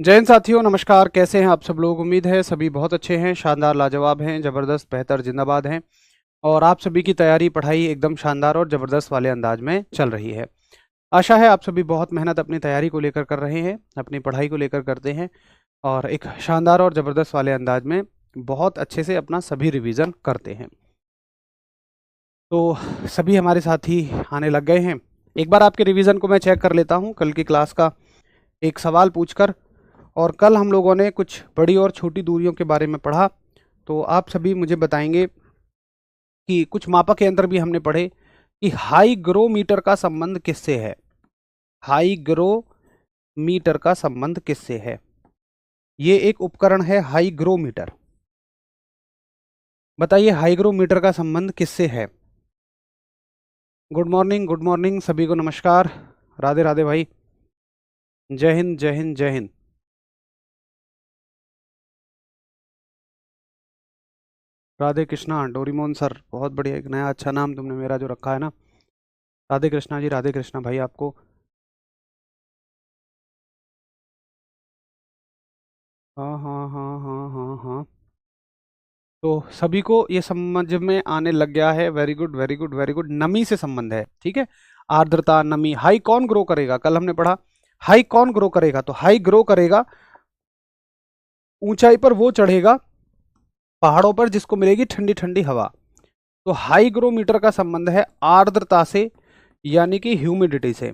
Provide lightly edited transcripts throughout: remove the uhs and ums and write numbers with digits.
जय हिंद साथियों, नमस्कार। कैसे हैं आप सब लोग? उम्मीद है सभी बहुत अच्छे हैं, शानदार, लाजवाब हैं, ज़बरदस्त, बेहतर, जिंदाबाद हैं। और आप सभी की तैयारी, पढ़ाई एकदम शानदार और ज़बरदस्त वाले अंदाज में चल रही है। आशा है आप सभी बहुत मेहनत अपनी तैयारी को लेकर कर रहे हैं, अपनी पढ़ाई को लेकर करते हैं और एक शानदार और ज़बरदस्त वाले अंदाज में बहुत अच्छे से अपना सभी रिवीजन करते हैं। तो सभी हमारे साथी आने लग गए हैं। एक बार आपके रिवीजन को मैं चेक कर लेता हूँ, कल की क्लास का एक सवाल पूछकर। और कल हम लोगों ने कुछ बड़ी और छोटी दूरियों के बारे में पढ़ा। तो आप सभी मुझे बताएंगे कि कुछ मापक यंत्र भी हमने पढ़े कि हाईग्रोमीटर का संबंध किससे है। हाईग्रोमीटर का संबंध किससे है? ये एक उपकरण है हाईग्रोमीटर। बताइए हाईग्रोमीटर का संबंध किससे है? गुड मॉर्निंग सभी को, नमस्कार, राधे राधे भाई, जय हिंद जय हिंद जय हिंद। राधे कृष्णा डोरीमोन सर, बहुत बढ़िया, एक नया अच्छा नाम तुमने मेरा जो रखा है ना। राधे कृष्णा जी, राधे कृष्णा भाई आपको। हाँ हाँ हाँ हाँ हाँ हाँ। तो सभी को ये समझ में आने लग गया है। Very good very good very good. नमी से संबंध है, ठीक है। आर्द्रता, नमी। हाई कौन ग्रो करेगा? कल हमने पढ़ा हाई कौन ग्रो करेगा। तो हाई ग्रो करेगा, ऊंचाई पर वो चढ़ेगा पहाड़ों पर जिसको मिलेगी ठंडी ठंडी हवा। तो हाईग्रोमीटर का संबंध है आर्द्रता से, यानी कि ह्यूमिडिटी से।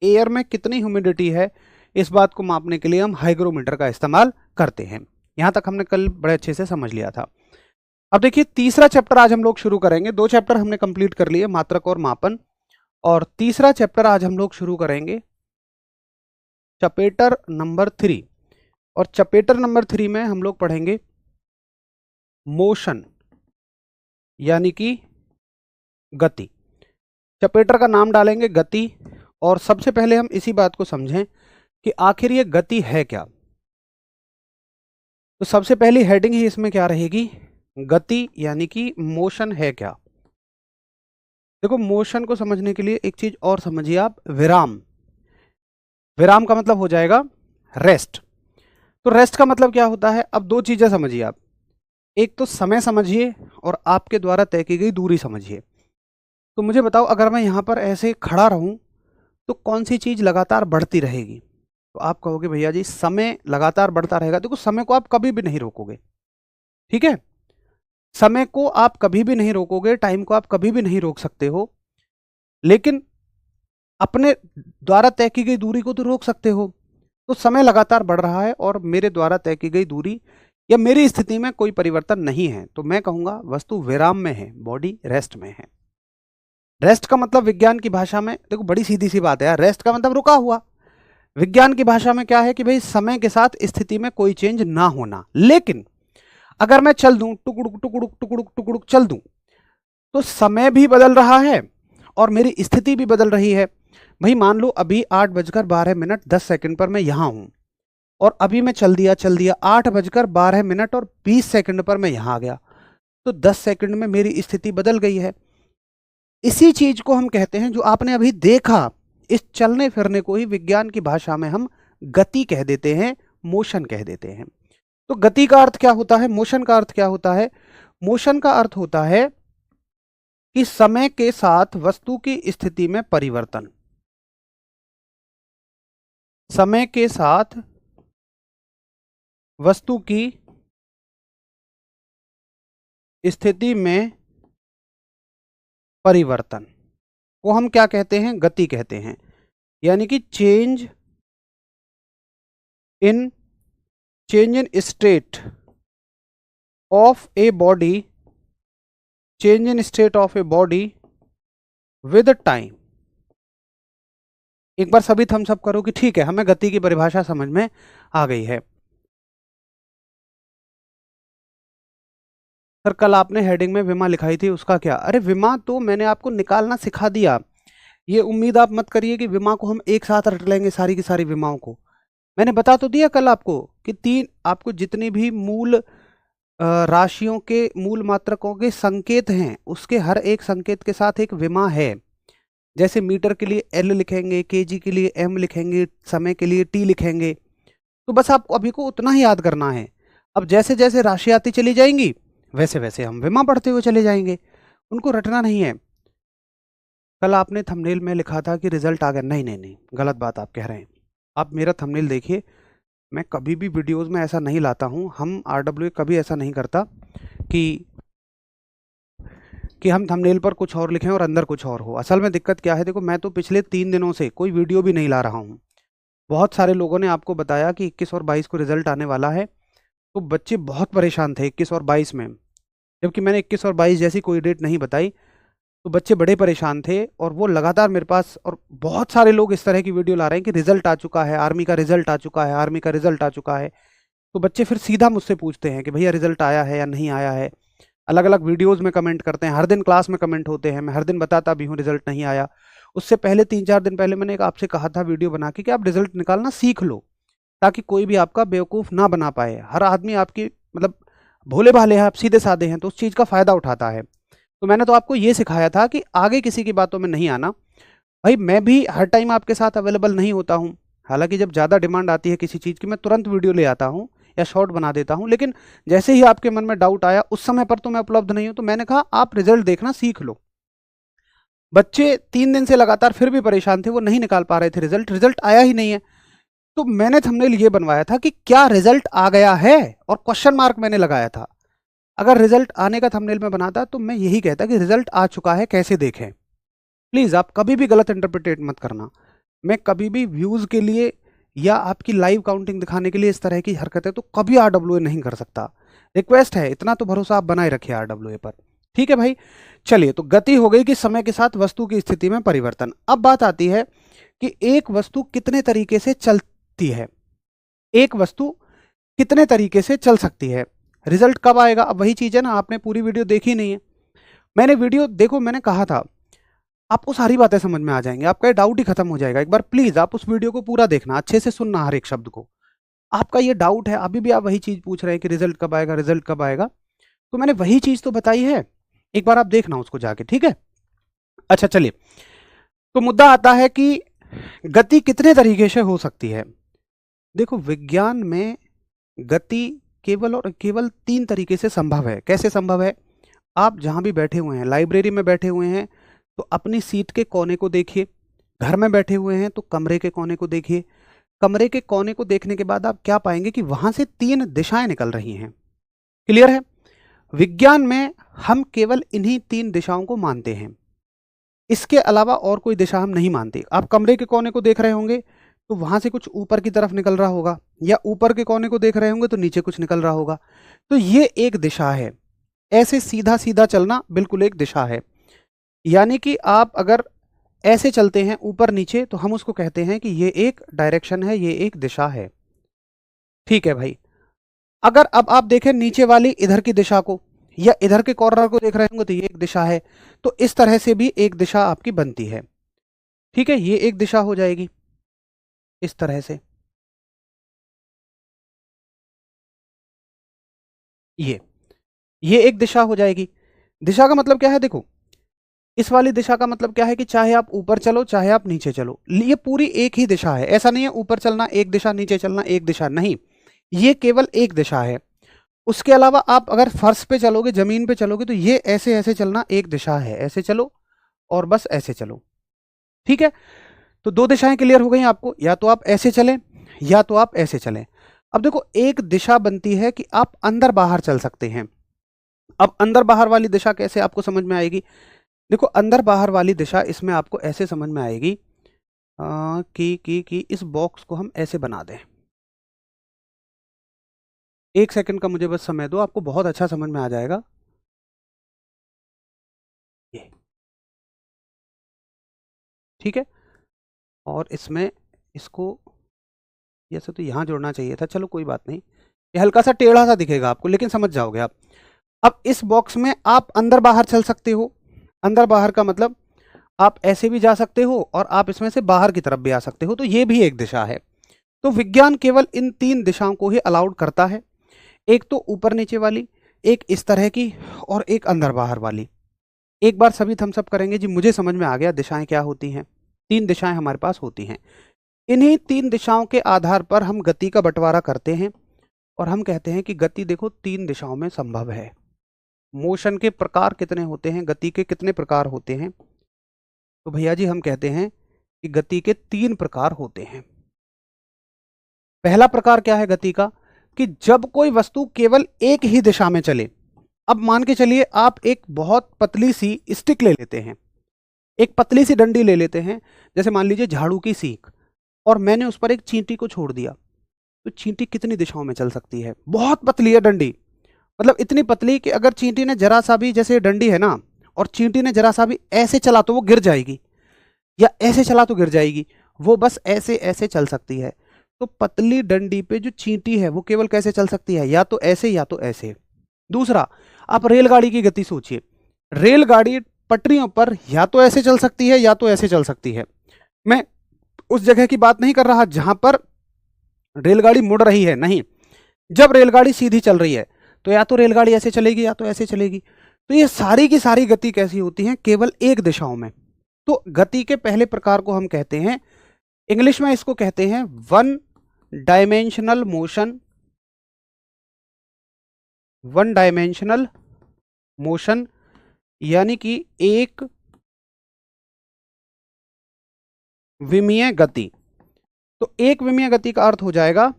एयर में कितनी ह्यूमिडिटी है, इस बात को मापने के लिए हम हाईग्रोमीटर का इस्तेमाल करते हैं। यहां तक हमने कल बड़े अच्छे से समझ लिया था। अब देखिए तीसरा चैप्टर आज हम लोग शुरू करेंगे। दो चैप्टर हमने कंप्लीट कर लिए, मात्रक और मापन। और तीसरा चैप्टर आज हम लोग शुरू करेंगे, चैप्टर नंबर 3। और चैप्टर नंबर 3 में हम लोग पढ़ेंगे मोशन, यानी कि गति। चैप्टर का नाम डालेंगे गति। और सबसे पहले हम इसी बात को समझें कि आखिर ये गति है क्या। तो सबसे पहली हेडिंग ही इसमें क्या रहेगी? गति, यानी कि मोशन है क्या। देखो, मोशन को समझने के लिए एक चीज और समझिए आप, विराम। विराम का मतलब हो जाएगा रेस्ट। तो रेस्ट का मतलब क्या होता है? अब दो चीजें समझिए आप, एक तो समय समझिए और आपके द्वारा तय की गई दूरी समझिए। तो मुझे बताओ, अगर मैं यहां पर ऐसे खड़ा रहूं तो कौन सी चीज लगातार बढ़ती रहेगी? तो आप कहोगे भैया जी समय लगातार बढ़ता रहेगा। देखो, समय को आप कभी भी नहीं रोकोगे, ठीक है। समय को आप कभी भी नहीं रोकोगे, टाइम को आप कभी भी नहीं रोक सकते हो, लेकिन अपने द्वारा तय की गई दूरी को तो रोक सकते हो। तो समय लगातार बढ़ रहा है और मेरे द्वारा तय की गई दूरी या मेरी स्थिति में कोई परिवर्तन नहीं है, तो मैं कहूंगा वस्तु विराम में है, बॉडी रेस्ट में है। रेस्ट का मतलब विज्ञान की भाषा में, देखो बड़ी सीधी सी बात है यार, रेस्ट का मतलब रुका हुआ। विज्ञान की भाषा में क्या है कि भाई समय के साथ स्थिति में कोई चेंज ना होना। लेकिन अगर मैं चल दूं, टुकड़ुक टुकड़ुक टुकड़ुक टुकड़ुक चल दूं, तो समय भी बदल रहा है और मेरी स्थिति भी बदल रही है। भाई मान लो अभी 8:12:10 पर मैं यहां हूं, और अभी मैं चल दिया 8:12:20 पर मैं यहां आ गया, तो 10 सेकंड में मेरी स्थिति बदल गई है। इसी चीज को हम कहते हैं, जो आपने अभी देखा, इस चलने फिरने को ही विज्ञान की भाषा में हम गति कह देते हैं, मोशन कह देते हैं। तो गति का अर्थ क्या होता है, मोशन का अर्थ क्या होता है? मोशन का अर्थ होता है कि समय के साथ वस्तु की स्थिति में परिवर्तन। समय के साथ वस्तु की स्थिति में परिवर्तन को हम क्या कहते हैं? गति कहते हैं। यानी कि in change in state of a body, change in state of a body with time. एक बार सभी थम्स अप करो कि ठीक है, हमें गति की परिभाषा समझ में आ गई है। सर कल आपने हेडिंग में विमा लिखाई थी, उसका क्या? अरे विमा तो मैंने आपको निकालना सिखा दिया। ये उम्मीद आप मत करिए कि विमा को हम एक साथ रट लेंगे, सारी की सारी विमाओं को। मैंने बता तो दिया कल आपको कि तीन, आपको जितनी भी मूल राशियों के, मूल मात्रकों के संकेत हैं, उसके हर एक संकेत के साथ एक विमा है। जैसे मीटर के लिए एल लिखेंगे, केजी के लिए एम लिखेंगे, समय के लिए टी लिखेंगे। तो बस आपको अभी को उतना ही याद करना है। अब जैसे जैसे राशि आती चली जाएंगी वैसे वैसे हम विमा पढ़ते हुए चले जाएंगे, उनको रटना नहीं है। कल आपने थंबनेल में लिखा था कि रिजल्ट आ गया, नहीं नहीं नहीं, गलत बात आप कह रहे हैं। आप मेरा थंबनेल देखिए, मैं कभी भी वीडियोस में ऐसा नहीं लाता हूं, हम आरडब्ल्यू कभी ऐसा नहीं करता कि हम थंबनेल पर कुछ और लिखें और अंदर कुछ और हो। असल में दिक्कत क्या है, देखो मैं तो पिछले 3 दिनों से कोई वीडियो भी नहीं ला रहा हूँ। बहुत सारे लोगों ने आपको बताया कि 21 और 22 को रिजल्ट आने वाला है, तो बच्चे बहुत परेशान थे 21 और 22 में, जबकि मैंने 21 और 22 जैसी कोई डेट नहीं बताई। तो बच्चे बड़े परेशान थे और वो लगातार मेरे पास, और बहुत सारे लोग इस तरह की वीडियो ला रहे हैं कि रिजल्ट आ चुका है, आर्मी का रिजल्ट आ चुका है, आर्मी का रिजल्ट आ चुका है। तो बच्चे फिर सीधा मुझसे पूछते हैं कि भैया रिजल्ट आया है या नहीं आया है। अलग अलग वीडियोस में कमेंट करते हैं, हर दिन क्लास में कमेंट होते हैं, मैं हर दिन बताता भी हूँ रिजल्ट नहीं आया। उससे पहले 3-4 दिन पहले मैंने एक आपसे कहा था वीडियो बना के कि आप रिजल्ट निकालना सीख लो, ताकि कोई भी आपका बेवकूफ़ ना बना पाए। हर आदमी आपकी मतलब भोले भाले हैं, आप सीधे साधे हैं, तो उस चीज़ का फ़ायदा उठाता है। तो मैंने तो आपको ये सिखाया था कि आगे किसी की बातों में नहीं आना। भाई मैं भी हर टाइम आपके साथ अवेलेबल नहीं होता हूँ, हालांकि जब ज़्यादा डिमांड आती है किसी चीज़ की मैं तुरंत वीडियो ले आता हूँ या शॉर्ट बना देता हूँ, लेकिन जैसे ही आपके मन में डाउट आया उस समय पर तो मैं उपलब्ध नहीं हूँ। तो मैंने कहा आप रिजल्ट देखना सीख लो। बच्चे 3 दिन से लगातार फिर भी परेशान थे, वो नहीं निकाल पा रहे थे रिजल्ट, रिजल्ट आया ही नहीं है। तो मैंने थंबनेल ये बनवाया था कि क्या रिजल्ट आ गया है, और क्वेश्चन मार्क मैंने लगाया था। अगर रिजल्ट आने का थंबनेल में बनाता तो मैं यही कहता कि रिजल्ट आ चुका है, कैसे देखें। प्लीज़ आप कभी भी गलत इंटरप्रिटेट मत करना। मैं कभी भी व्यूज़ के लिए या आपकी लाइव काउंटिंग दिखाने के लिए इस तरह की हरकतें तो कभी आरडब्ल्यूए नहीं कर सकता। रिक्वेस्ट है, इतना तो भरोसा आप बनाए रखिए आरडब्ल्यूए पर। ठीक है भाई, चलिए। तो गति हो गई कि समय के साथ वस्तु की स्थिति में परिवर्तन। अब बात आती है कि एक वस्तु कितने तरीके से चलती है, एक वस्तु कितने तरीके से चल सकती है। रिजल्ट कब आएगा, अब वही चीज़ है ना, आपने पूरी वीडियो देखी नहीं है। मैंने वीडियो देखो, मैंने कहा था आपको सारी बातें समझ में आ जाएंगी, आपका ये डाउट ही खत्म हो जाएगा। एक बार प्लीज आप उस वीडियो को पूरा देखना, अच्छे से सुनना हर एक शब्द को। आपका ये डाउट है, अभी भी आप वही चीज पूछ रहे हैं कि रिजल्ट कब आएगा, रिजल्ट कब आएगा, तो मैंने वही चीज तो बताई है, एक बार आप देखना उसको जाके, ठीक है। अच्छा चलिए, तो मुद्दा आता है कि गति कितने तरीके से हो सकती है। देखो विज्ञान में गति केवल और केवल 3 तरीके से संभव है। कैसे संभव है, आप जहां भी बैठे हुए हैं, लाइब्रेरी में बैठे हुए हैं तो अपनी सीट के कोने को देखिए, घर में बैठे हुए हैं तो कमरे के कोने को देखिए। कमरे के कोने को देखने के बाद आप क्या पाएंगे कि वहां से 3 दिशाएं निकल रही हैं। क्लियर है, विज्ञान में हम केवल इन्हीं 3 दिशाओं को मानते हैं, इसके अलावा और कोई दिशा हम नहीं मानते। आप कमरे के कोने को देख रहे होंगे तो वहां से कुछ ऊपर की तरफ निकल रहा होगा, या ऊपर के कोने को देख रहे होंगे तो नीचे कुछ निकल रहा होगा, तो ये एक दिशा है। ऐसे सीधा सीधा चलना बिल्कुल एक दिशा है। यानी कि आप अगर ऐसे चलते हैं ऊपर नीचे तो हम उसको कहते हैं कि ये एक डायरेक्शन है, ये एक दिशा है। ठीक है भाई, अगर अब आप देखें नीचे वाली इधर की दिशा को या इधर के कॉर्नर को देख रहे होंगे तो ये एक दिशा है। तो इस तरह से भी एक दिशा आपकी बनती है। ठीक है, ये एक दिशा हो जाएगी इस तरह से। ये एक दिशा हो जाएगी। दिशा का मतलब क्या है, देखो इस वाली दिशा का मतलब क्या है कि चाहे आप ऊपर चलो चाहे आप नीचे चलो, ये पूरी एक ही दिशा है। ऐसा नहीं है ऊपर चलना एक दिशा, नीचे चलना एक दिशा, नहीं, ये केवल एक दिशा है। उसके अलावा आप अगर फर्श पे चलोगे, जमीन पे चलोगे, तो ये ऐसे ऐसे चलना एक दिशा है, ऐसे चलो और बस ऐसे चलो। ठीक है, तो 2 दिशाएं क्लियर हो गई आपको, या तो आप ऐसे चलें या तो आप ऐसे चलें। अब देखो एक दिशा बनती है कि आप अंदर बाहर चल सकते हैं। अब अंदर बाहर वाली दिशा कैसे आपको समझ में आएगी, देखो अंदर बाहर वाली दिशा इसमें आपको ऐसे समझ में आएगी कि इस बॉक्स को हम ऐसे बना दें। 1 सेकंड का मुझे बस समय दो, आपको बहुत अच्छा समझ में आ जाएगा। ये ठीक है, और इसमें इसको ऐसे तो यहाँ जोड़ना चाहिए था, चलो कोई बात नहीं, ये हल्का सा टेढ़ा सा दिखेगा आपको लेकिन समझ जाओगे आप। अब इस बॉक्स में आप अंदर बाहर चल सकते हो। अंदर बाहर का मतलब आप ऐसे भी जा सकते हो और आप इसमें से बाहर की तरफ भी आ सकते हो, तो ये भी एक दिशा है। तो विज्ञान केवल इन 3 दिशाओं को ही अलाउड करता है, एक तो ऊपर नीचे वाली, एक इस तरह की, और एक अंदर बाहर वाली। एक बार सभी थम्स अप करेंगे जी, मुझे समझ में आ गया दिशाएं क्या होती हैं। 3 दिशाएं हमारे पास होती हैं। इन्हीं 3 दिशाओं के आधार पर हम गति का बंटवारा करते हैं और हम कहते हैं कि गति देखो 3 दिशाओं में संभव है। मोशन के प्रकार कितने होते हैं, गति के कितने प्रकार होते हैं? तो भैया जी हम कहते हैं कि गति के 3 प्रकार होते हैं। पहला प्रकार क्या है गति का, कि जब कोई वस्तु केवल एक ही दिशा में चले। अब मान के चलिए आप एक बहुत पतली सी स्टिक ले लेते हैं, एक पतली सी डंडी ले लेते हैं, जैसे मान लीजिए झाड़ू की सीख, और मैंने उस पर एक चींटी को छोड़ दिया, तो चींटी कितनी दिशाओं में चल सकती है? बहुत पतली है डंडी, मतलब इतनी पतली कि अगर चींटी ने जरा सा भी, जैसे डंडी है ना, और चींटी ने जरा सा भी ऐसे चला तो वो गिर जाएगी, या ऐसे चला तो गिर जाएगी, वो बस ऐसे ऐसे चल सकती है। तो पतली डंडी पे जो चींटी है वो केवल कैसे चल सकती है? या तो ऐसे या तो ऐसे। दूसरा, आप रेलगाड़ी की गति सोचिए, रेलगाड़ी पटरियों पर या तो ऐसे चल सकती है या तो ऐसे चल सकती है। मैं उस जगह की बात नहीं कर रहा जहां पर रेलगाड़ी मुड़ रही है, नहीं, जब रेलगाड़ी सीधी चल रही है तो या तो रेलगाड़ी ऐसे चलेगी या तो ऐसे चलेगी। तो ये सारी की सारी गति कैसी होती है? केवल एक दिशाओं में। तो गति के पहले प्रकार को हम कहते हैं, इंग्लिश में इसको कहते हैं one dimensional motion. One dimensional motion यानी कि एक विमीय गति। तो एक विमीय गति का अर्थ हो जाएगा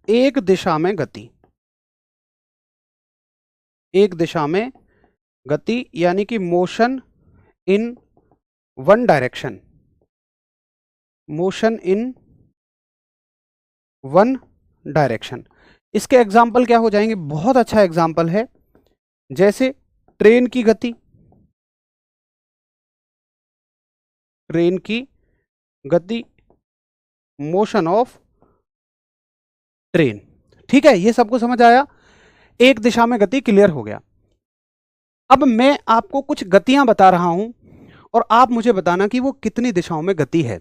एक दिशा में गति, एक दिशा में गति यानी कि motion in one direction, motion in one direction. इसके एग्जाम्पल क्या हो जाएंगे? बहुत अच्छा एग्जाम्पल है, जैसे ट्रेन की गति, ट्रेन की गति, मोशन ऑफ ट्रेन। ठीक है, ये सबको समझ आया? एक दिशा में गति क्लियर हो गया। अब मैं आपको कुछ गतियां बता रहा हूं और आप मुझे बताना कि वो कितनी दिशाओं में गति है।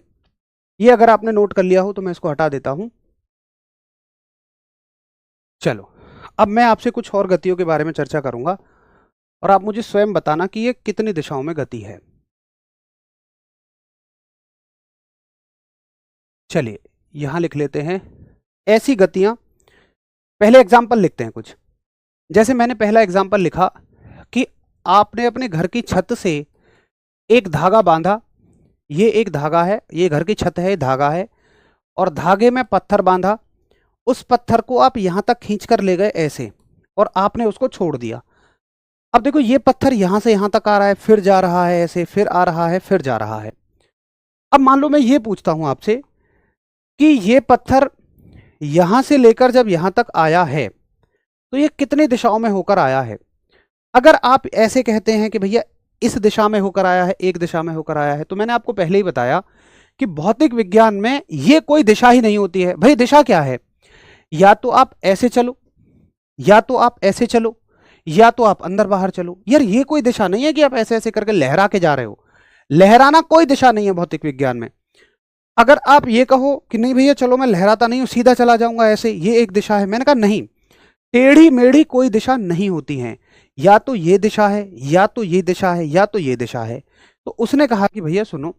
ये अगर आपने नोट कर लिया हो तो मैं इसको हटा देता हूं। चलो, अब मैं आपसे कुछ और गतियों के बारे में चर्चा करूंगा और आप मुझे स्वयं बताना कि ये कितनी दिशाओं में गति है। चलिए यहां लिख लेते हैं ऐसी गतियां। पहले एग्जाम्पल लिखते हैं कुछ। जैसे मैंने पहला एग्जाम्पल लिखा कि आपने अपने घर की छत से एक धागा बांधा, ये एक धागा है, ये घर की छत है, धागा है, और धागे में पत्थर बांधा। उस पत्थर को आप यहां तक खींच कर ले गए ऐसे, और आपने उसको छोड़ दिया। अब देखो ये पत्थर यहां से यहां तक आ रहा है, फिर जा रहा है ऐसे, फिर आ रहा है, फिर जा रहा है। अब मान लो मैं ये पूछता हूं आपसे कि ये पत्थर यहां से लेकर जब यहां तक आया है तो ये कितनी दिशाओं में होकर आया है? अगर आप ऐसे कहते हैं कि भैया इस दिशा में होकर आया है, एक दिशा में होकर आया है, तो मैंने आपको पहले ही बताया कि भौतिक विज्ञान में ये कोई दिशा ही नहीं होती है। भाई दिशा क्या है? या तो आप ऐसे चलो, या तो आप ऐसे चलो, या तो आप अंदर बाहर चलो। यार ये कोई दिशा नहीं है कि आप ऐसे ऐसे करके लहरा के जा रहे हो। लहराना कोई दिशा नहीं है भौतिक विज्ञान में। अगर आप ये कहो कि नहीं भैया चलो मैं लहराता नहीं हूं, सीधा चला जाऊंगा ऐसे, ये एक दिशा है, मैंने कहा नहीं, टेढ़ी मेढ़ी कोई दिशा नहीं होती है। या तो ये दिशा है, या तो ये दिशा है, या तो ये दिशा है। तो उसने कहा कि भैया सुनो,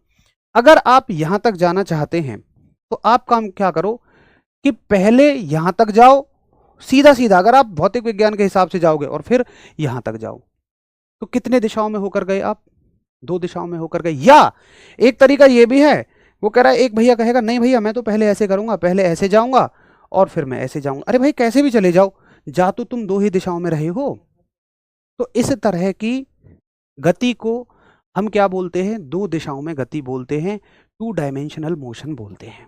अगर आप यहां तक जाना चाहते हैं तो आप काम क्या करो कि पहले यहां तक जाओ सीधा सीधा, अगर आप भौतिक विज्ञान के हिसाब से जाओगे, और फिर यहां तक जाओ। तो कितने दिशाओं में होकर गए आप? 2 दिशाओं में होकर गए। या एक तरीका ये भी है, वो कह रहा है, एक भैया कहेगा नहीं भैया मैं तो पहले ऐसे करूंगा, पहले ऐसे जाऊंगा और फिर मैं ऐसे जाऊंगा। अरे भाई कैसे भी चले जाओ, जा तो तुम 2 ही दिशाओं में रहे हो। तो इस तरह की गति को हम क्या बोलते हैं? 2 दिशाओं में गति बोलते हैं, 2 डायमेंशनल मोशन बोलते हैं।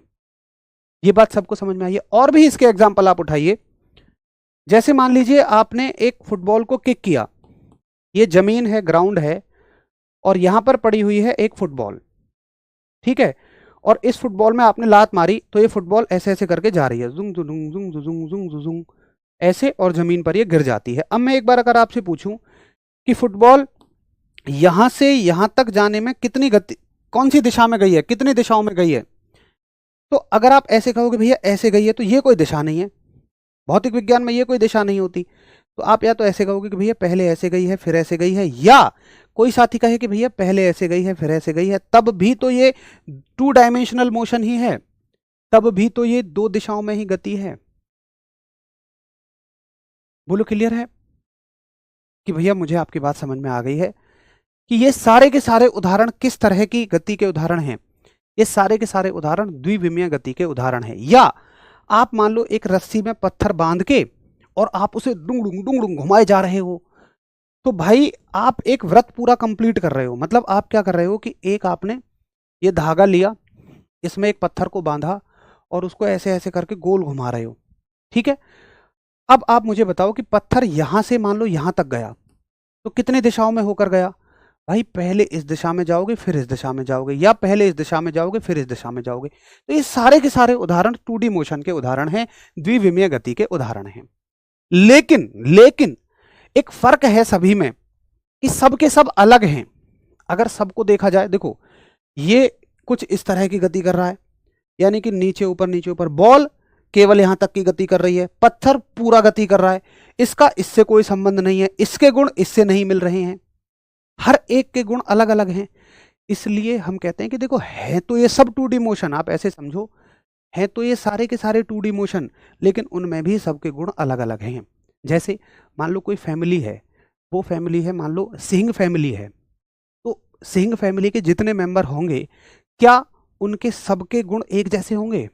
ये बात सबको समझ में आई है? और भी इसके एग्जाम्पल आप उठाइए। जैसे मान लीजिए आपने एक फुटबॉल को किक किया, ये जमीन है, ग्राउंड है, और यहां पर पड़ी हुई है एक फुटबॉल, ठीक है, और इस फुटबॉल में आपने लात मारी तो ये फुटबॉल ऐसे ऐसे करके जा रही है, Jung Jung Jung Jung Jung Jung ऐसे, और जमीन पर ये गिर जाती है। अब मैं एक बार अगर आपसे पूछूं कि फुटबॉल यहां से यहां तक जाने में कितनी गति, कौन सी दिशा में गई है, कितनी दिशाओं में गई है, तो अगर आप ऐसे कहोगे भैया ऐसे गई है, तो ये कोई दिशा नहीं है। भौतिक विज्ञान में ये कोई दिशा नहीं होती। तो आप या तो ऐसे कहोगे कि भैया पहले ऐसे गई है फिर ऐसे गई है, या कोई साथी कहे कि भैया पहले ऐसे गई है फिर ऐसे गई है, तब भी तो ये 2 डायमेंशनल मोशन ही है। तब भी तो ये दो दिशाओं में ही गति है। बोलो क्लियर है कि भैया मुझे आपकी बात समझ में आ गई है कि ये सारे के सारे उदाहरण किस तरह की गति के उदाहरण हैं? ये सारे के सारे उदाहरण द्विविमीय गति के उदाहरण हैं। या आप मान लो एक रस्सी में पत्थर बांध के और आप उसे डुंग डुंग डुंग डुंग घुमाए जा रहे हो, तो भाई आप एक व्रत पूरा कंप्लीट कर रहे हो। मतलब आप क्या कर रहे हो कि एक आपने ये धागा लिया, इसमें एक पत्थर को बांधा और उसको ऐसे ऐसे करके गोल घुमा रहे हो, ठीक है। अब आप मुझे बताओ कि पत्थर यहां से मान लो यहां तक गया, तो कितने दिशाओं में होकर गया? भाई पहले इस दिशा में जाओगे, फिर इस दिशा में जाओगे, या पहले इस दिशा में जाओगे, फिर इस दिशा में जाओगे। तो ये सारे के सारे उदाहरण 2D मोशन के उदाहरण हैं, द्विविमीय गति के उदाहरण हैं। लेकिन लेकिन एक फर्क है सभी में कि सब के सब अलग हैं। अगर सबको देखा जाए, देखो ये कुछ इस तरह की गति कर रहा है, यानी कि नीचे ऊपर नीचे ऊपर। बॉल केवल यहां तक की गति कर रही है, पत्थर पूरा गति कर रहा है। इसका इससे कोई संबंध नहीं है, इसके गुण इससे नहीं मिल रहे हैं, हर एक के गुण अलग अलग हैं। इसलिए हम कहते हैं कि देखो है तो ये सब 2D मोशन, आप ऐसे समझो, है तो ये सारे के सारे 2D मोशन, लेकिन उनमें भी सबके गुण अलग अलग हैं। जैसे मान लो कोई फैमिली है, वो फैमिली है मान लो सिंह फैमिली है, तो सिंह फैमिली के जितने मेंबर होंगे, क्या उनके सबके गुण एक जैसे होंगे?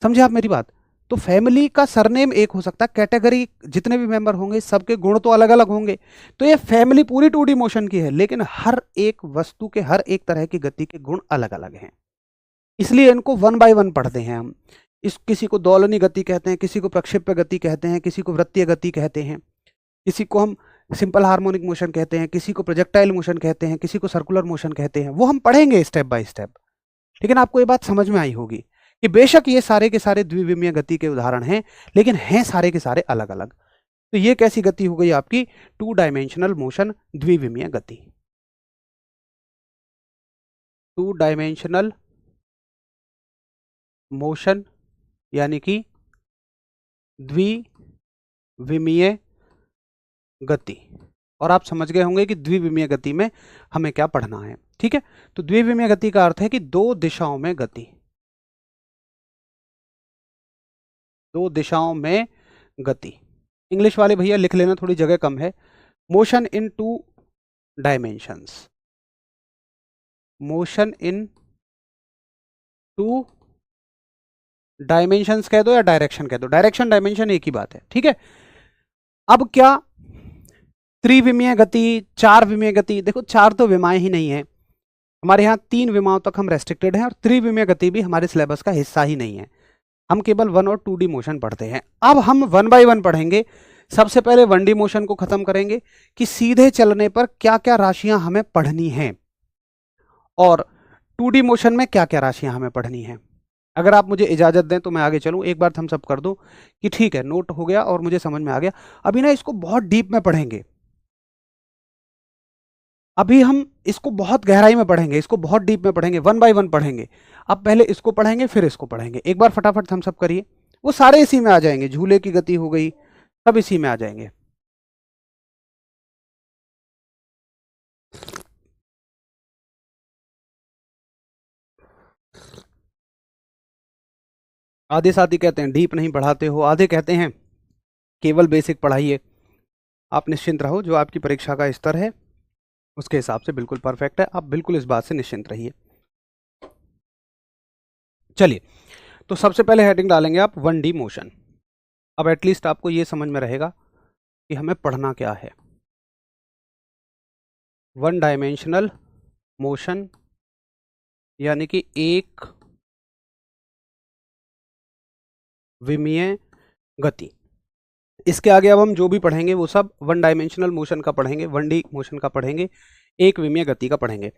समझे आप मेरी बात? तो फैमिली का सरनेम एक हो सकता है, कैटेगरी जितने भी मेंबर होंगे सबके गुण तो अलग अलग होंगे। तो ये फैमिली पूरी 2D मोशन की है, लेकिन हर एक वस्तु के हर एक तरह की गति के गुण अलग अलग हैं। इसलिए इनको 1 बाय 1 पढ़ते हैं हम। इस किसी को दोलनी गति कहते हैं, किसी को प्रक्षेप्य गति कहते हैं, किसी को वृत्तीय गति कहते हैं, किसी को हम सिंपल हार्मोनिक मोशन कहते हैं, किसी को प्रोजेक्टाइल मोशन कहते हैं, किसी को सर्कुलर मोशन कहते हैं। वो हम पढ़ेंगे स्टेप बाय स्टेप। लेकिन आपको ये बात समझ में आई होगी कि बेशक ये सारे के सारे द्विविमीय गति के उदाहरण हैं, लेकिन हैं सारे के सारे अलग अलग। तो ये कैसी गति हो गई आपकी? 2 डायमेंशनल मोशन, द्विविमीय गति। 2 डायमेंशनल मोशन यानी कि द्विविमीय गति। और आप समझ गए होंगे कि द्विविमीय गति में हमें क्या पढ़ना है, ठीक है। तो द्विविमीय गति का अर्थ है कि दो दिशाओं में गति, दो दिशाओं में गति। इंग्लिश वाले भैया लिख लेना, थोड़ी जगह कम है। Motion in 2 dimensions, motion in 2 dimensions कह दो या डायरेक्शन कह दो, डायरेक्शन डायमेंशन एक ही बात है, ठीक है। अब क्या त्रिविमीय गति, 4 विमीय गति? देखो 4 तो विमाएं ही नहीं है हमारे यहाँ, 3 विमाओं तक हम रेस्ट्रिक्टेड हैं, और त्रिविमीय गति भी हमारे सिलेबस का हिस्सा ही नहीं है। हम केवल 1 और 2D मोशन पढ़ते हैं। अब हम 1 बाय 1 पढ़ेंगे। सबसे पहले 1D मोशन को खत्म करेंगे कि सीधे चलने पर क्या क्या राशियां हमें पढ़नी हैं, और 2D मोशन में क्या क्या राशियां हमें पढ़नी हैं। अगर आप मुझे इजाजत दें तो मैं आगे चलूं। एक बार थम्स अप कर दो कि ठीक है, नोट हो गया और मुझे समझ में आ गया। अभी ना इसको बहुत डीप में पढ़ेंगे, अभी हम इसको बहुत गहराई में पढ़ेंगे, इसको बहुत डीप में पढ़ेंगे, 1 बाय 1 पढ़ेंगे। अब पहले इसको पढ़ेंगे फिर इसको पढ़ेंगे। एक बार फटाफट थम्स अप करिए, वो सारे इसी में आ जाएंगे। झूले की गति हो गई, सब इसी में आ जाएंगे। आधे साथी कहते हैं डीप नहीं पढ़ाते हो, आधे कहते हैं केवल बेसिक पढ़ाइए। आप निश्चिंत रहो, जो आपकी परीक्षा का स्तर है उसके हिसाब से बिल्कुल परफेक्ट है, आप बिल्कुल इस बात से निश्चिंत रहिए। चलिए, तो सबसे पहले हेडिंग डालेंगे आप 1D मोशन। अब एटलीस्ट आपको ये समझ में रहेगा कि हमें पढ़ना क्या है। 1 डायमेंशनल मोशन यानी कि एक विमीय गति। इसके आगे अब हम जो भी पढ़ेंगे वो सब 1 डायमेंशनल मोशन का पढ़ेंगे, 1D मोशन का पढ़ेंगे, एक विमीय गति का पढ़ेंगे।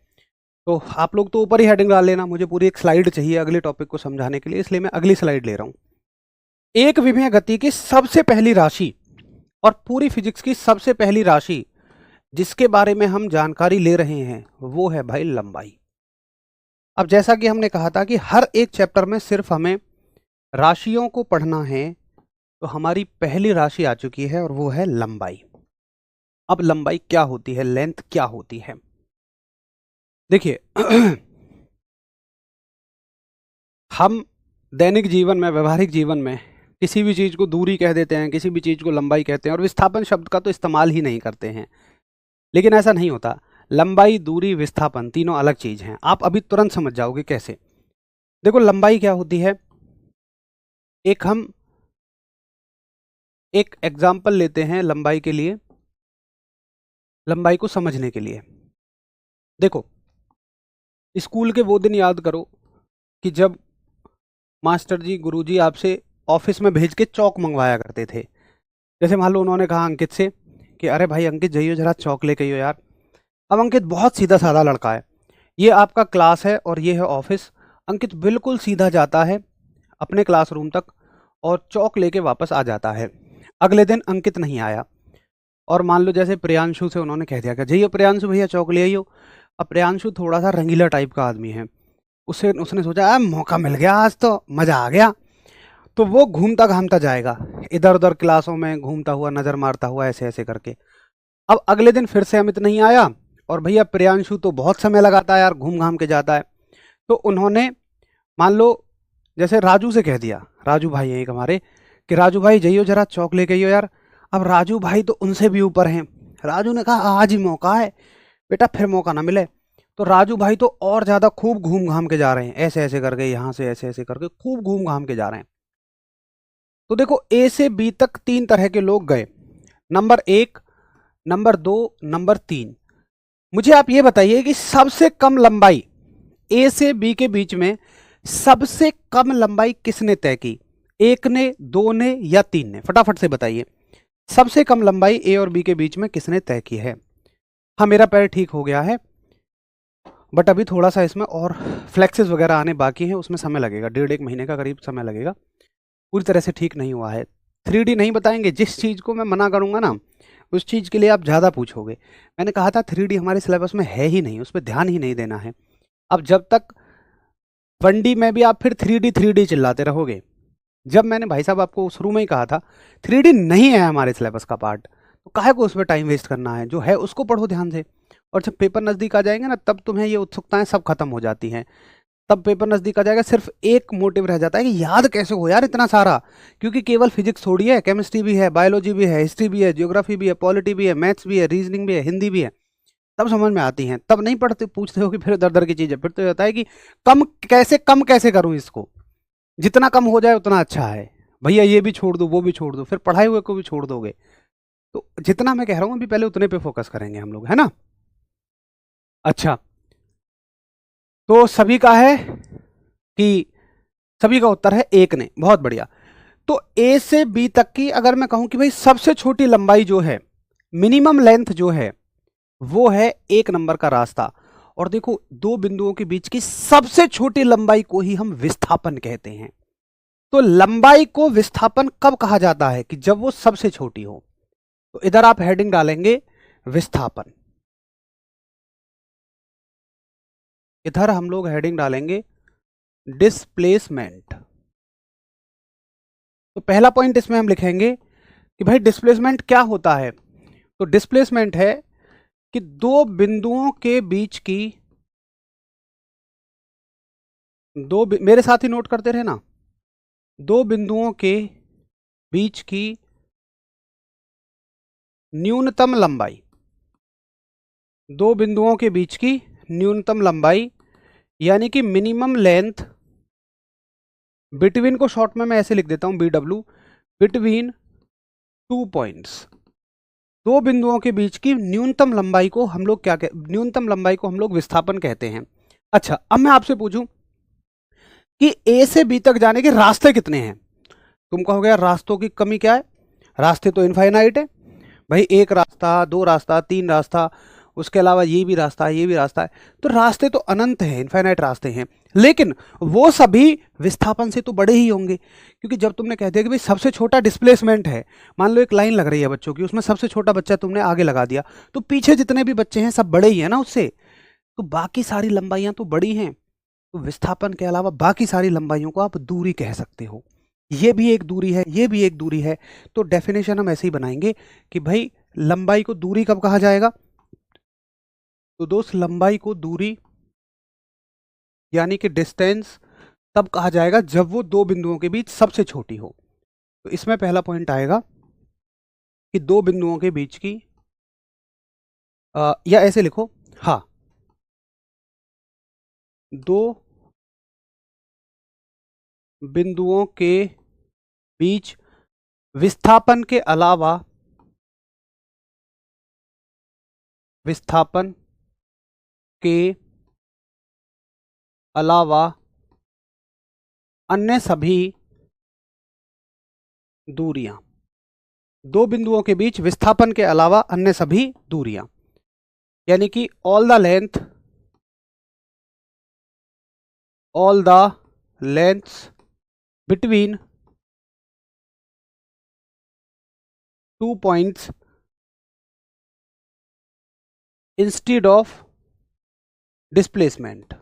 तो आप लोग तो ऊपर ही हेडिंग डाल लेना, मुझे पूरी एक स्लाइड चाहिए अगले टॉपिक को समझाने के लिए, इसलिए मैं अगली स्लाइड ले रहा हूं। एक विमीय गति की सबसे पहली राशि और पूरी फिजिक्स की सबसे पहली राशि जिसके बारे में हम जानकारी ले रहे हैं वो है भाई लंबाई। अब जैसा कि हमने कहा था कि हर एक चैप्टर में सिर्फ हमें राशियों को पढ़ना है, तो हमारी पहली राशि आ चुकी है और वो है लंबाई। अब लंबाई क्या होती है, लेंथ क्या होती है? देखिए हम दैनिक जीवन में, व्यवहारिक जीवन में किसी भी चीज़ को दूरी कह देते हैं, किसी भी चीज़ को लंबाई कहते हैं और विस्थापन शब्द का तो इस्तेमाल ही नहीं करते हैं। लेकिन ऐसा नहीं होता। लंबाई, दूरी, विस्थापन तीनों अलग चीज़ हैं। आप अभी तुरंत समझ जाओगे कैसे। देखो लंबाई क्या होती है, हम एक एग्जाम्पल लेते हैं लंबाई के लिए, लंबाई को समझने के लिए। देखो स्कूल के वो दिन याद करो कि जब मास्टर जी, गुरुजी आपसे ऑफिस में भेज के चौक मंगवाया करते थे। जैसे मान लो उन्होंने कहा अंकित से कि अरे भाई अंकित जाइयो जरा चौक लेके आइयो यार। अब अंकित बहुत सीधा साधा लड़का है, ये आपका क्लास है और ये है ऑफिस। अंकित बिल्कुल सीधा जाता है अपने क्लासरूम तक और चौक लेके वापस आ जाता है। अगले दिन अंकित नहीं आया और मान लो जैसे प्रियांशु से उन्होंने कह दिया कि जाइए प्रियांशु भैया चौक ले आइयो। अब प्रियांशु थोड़ा सा रंगीला टाइप का आदमी है, उसने सोचा मौका मिल गया, आज तो मज़ा आ गया। तो वो घूमता घामता जाएगा, इधर उधर क्लासों में घूमता हुआ, नज़र मारता हुआ, ऐसे ऐसे करके। अब अगले दिन फिर से अमित नहीं आया और भैया प्रियांशु तो बहुत समय लगाता है यार, घूम घाम के जाता है। तो उन्होंने मान लो जैसे राजू से कह दिया, राजू भाई है एक हमारे, कि राजू भाई जाइयो जरा चौक लेके आइयो यार। अब राजू भाई तो उनसे भी ऊपर हैं। राजू ने कहा आज ही मौका है बेटा, फिर मौका ना मिले। तो राजू भाई तो और ज़्यादा खूब घूम घाम के जा रहे हैं, ऐसे ऐसे करके, यहाँ से ऐसे ऐसे करके खूब घूम घाम के जा रहे हैं। तो देखो ए से बी तक तीन तरह के लोग गए, नंबर 1, नंबर 2, नंबर 3। मुझे आप ये बताइए कि सबसे कम लंबाई ए से बी के बीच में, सबसे कम लंबाई किसने तय की? 1 ने, 2 ने या 3 ने? फटाफट से बताइए, सबसे कम लंबाई ए और बी के बीच में किसने तय की है? हाँ मेरा पैर ठीक हो गया है, बट अभी थोड़ा सा इसमें और फ्लेक्सेस वगैरह आने बाकी हैं, उसमें समय लगेगा, 1.5 महीने का करीब समय लगेगा, पूरी तरह से ठीक नहीं हुआ है। 3D नहीं बताएंगे, जिस चीज़ को मैं मना करूंगा ना उस चीज़ के लिए आप ज़्यादा पूछोगे। मैंने कहा था 3D हमारे सिलेबस में है ही नहीं, उस पर ध्यान ही नहीं देना है। अब जब तक 1D में भी आप फिर 3D चिल्लाते रहोगे। जब मैंने भाई साहब आपको शुरू में ही कहा था 3D नहीं है हमारे सिलेबस का पार्ट, तो काहे को उस पर टाइम वेस्ट करना है, जो है उसको पढ़ो ध्यान से। और जब पेपर नज़दीक आ जाएंगे ना, तब तुम्हें ये उत्सुकताएं सब खत्म हो जाती हैं। तब पेपर नज़दीक आ जाएगा, सिर्फ एक मोटिव रह जाता है कि याद कैसे हो यार इतना सारा, क्योंकि केवल फिजिक्स थोड़ी है, केमिस्ट्री भी है, बायोलॉजी भी है, हिस्ट्री भी है, ज्योग्राफी भी है, पॉलिटी भी है, मैथ्स भी है, रीजनिंग भी है, हिंदी भी है। तब समझ में आती हैं, तब नहीं पढ़ते, पूछते हो कि फिर दर दर की चीज़ है। फिर तो ये होता है कि कम कैसे करूँ इसको, जितना कम हो जाए उतना अच्छा है। भैया ये भी छोड़ दो, वो भी छोड़ दो, फिर पढ़ाई हुए को भी छोड़ दोगे। तो जितना मैं कह रहा हूँ अभी पहले उतने पे फोकस करेंगे हम लोग, है ना। अच्छा, तो सभी का है कि सभी का उत्तर है 1 ने, बहुत बढ़िया। तो ए से बी तक की अगर मैं कहूं कि भाई सबसे छोटी लंबाई जो है, मिनिमम लेंथ जो है, वो है 1 नंबर का रास्ता। और देखो दो बिंदुओं के बीच की सबसे छोटी लंबाई को ही हम विस्थापन कहते हैं। तो लंबाई को विस्थापन कब कहा जाता है? कि जब वो सबसे छोटी हो। तो इधर आप हेडिंग डालेंगे विस्थापन, इधर हम लोग हेडिंग डालेंगे डिस्प्लेसमेंट। तो पहला पॉइंट इसमें हम लिखेंगे कि भाई डिस्प्लेसमेंट क्या होता है। तो डिस्प्लेसमेंट है कि दो बिंदुओं के बीच की, मेरे साथ ही नोट करते रहे ना, दो बिंदुओं के बीच की न्यूनतम लंबाई, दो बिंदुओं के बीच की न्यूनतम लंबाई, यानी कि मिनिमम लेंथ बिटवीन को शॉर्ट में मैं ऐसे लिख देता हूं BW, बिटवीन 2 पॉइंट्स। दो बिंदुओं के बीच की न्यूनतम लंबाई को हम लोग न्यूनतम लंबाई को हम लोग विस्थापन कहते हैं। अच्छा, अब मैं आपसे पूछूं कि ए से बी तक जाने के रास्ते कितने हैं? तुम कहोगे यार रास्तों की कमी क्या है, रास्ते तो इनफाइनाइट है। भाई एक रास्ता, दो रास्ता, तीन रास्ता, उसके अलावा ये भी रास्ता है, ये भी रास्ता है। तो रास्ते तो अनंत हैं, इनफाइनाइट रास्ते हैं, लेकिन वो सभी विस्थापन से तो बड़े ही होंगे। क्योंकि जब तुमने कह दिया कि भाई सबसे छोटा डिस्प्लेसमेंट है, मान लो एक लाइन लग रही है बच्चों की, उसमें सबसे छोटा बच्चा तुमने आगे लगा दिया, तो पीछे जितने भी बच्चे हैं सब बड़े ही हैं ना उससे, तो बाकी सारी लंबाइयां तो बड़ी हैं। तो विस्थापन के अलावा बाकी सारी लंबाइयों को आप दूरी कह सकते हो। ये भी एक दूरी है, ये भी एक दूरी है। तो डेफिनेशन हम ऐसे ही बनाएंगे कि भाई लंबाई को दूरी कब कहा जाएगा? तो दोस्त लंबाई को दूरी यानी कि डिस्टेंस तब कहा जाएगा जब वो दो बिंदुओं के बीच सबसे छोटी हो। तो इसमें पहला पॉइंट आएगा कि दो बिंदुओं के बीच की या ऐसे लिखो, हाँ, दो बिंदुओं के बीच विस्थापन के अलावा अन्य सभी दूरियां, दो बिंदुओं के बीच विस्थापन के अलावा अन्य सभी दूरियां, यानी कि all the lengths between two points instead of displacement.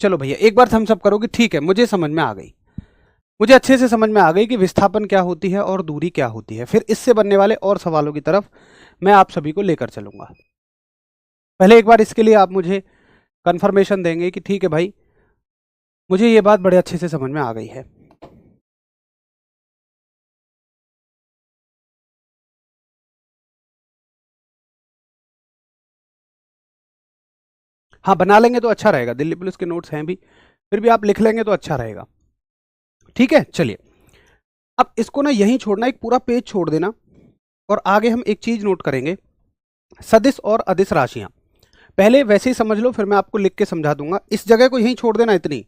चलो भैया एक बार थम्स अप करोगे, ठीक है, मुझे समझ में आ गई, मुझे अच्छे से समझ में आ गई कि विस्थापन क्या होती है और दूरी क्या होती है। फिर इससे बनने वाले और सवालों की तरफ मैं आप सभी को लेकर चलूंगा। पहले एक बार इसके लिए आप मुझे कंफर्मेशन देंगे कि ठीक है भाई, मुझे ये बात बड़े अच्छे से समझ में आ गई है। हाँ, बना लेंगे तो अच्छा रहेगा, दिल्ली पुलिस के नोट्स हैं भी, फिर भी आप लिख लेंगे तो अच्छा रहेगा। ठीक है, चलिए अब इसको ना यहीं छोड़ना, एक पूरा पेज छोड़ देना, और आगे हम एक चीज नोट करेंगे, सदिश और अदिश राशियां। पहले वैसे ही समझ लो, फिर मैं आपको लिख के समझा दूंगा, इस जगह को यहीं छोड़ देना। इतनी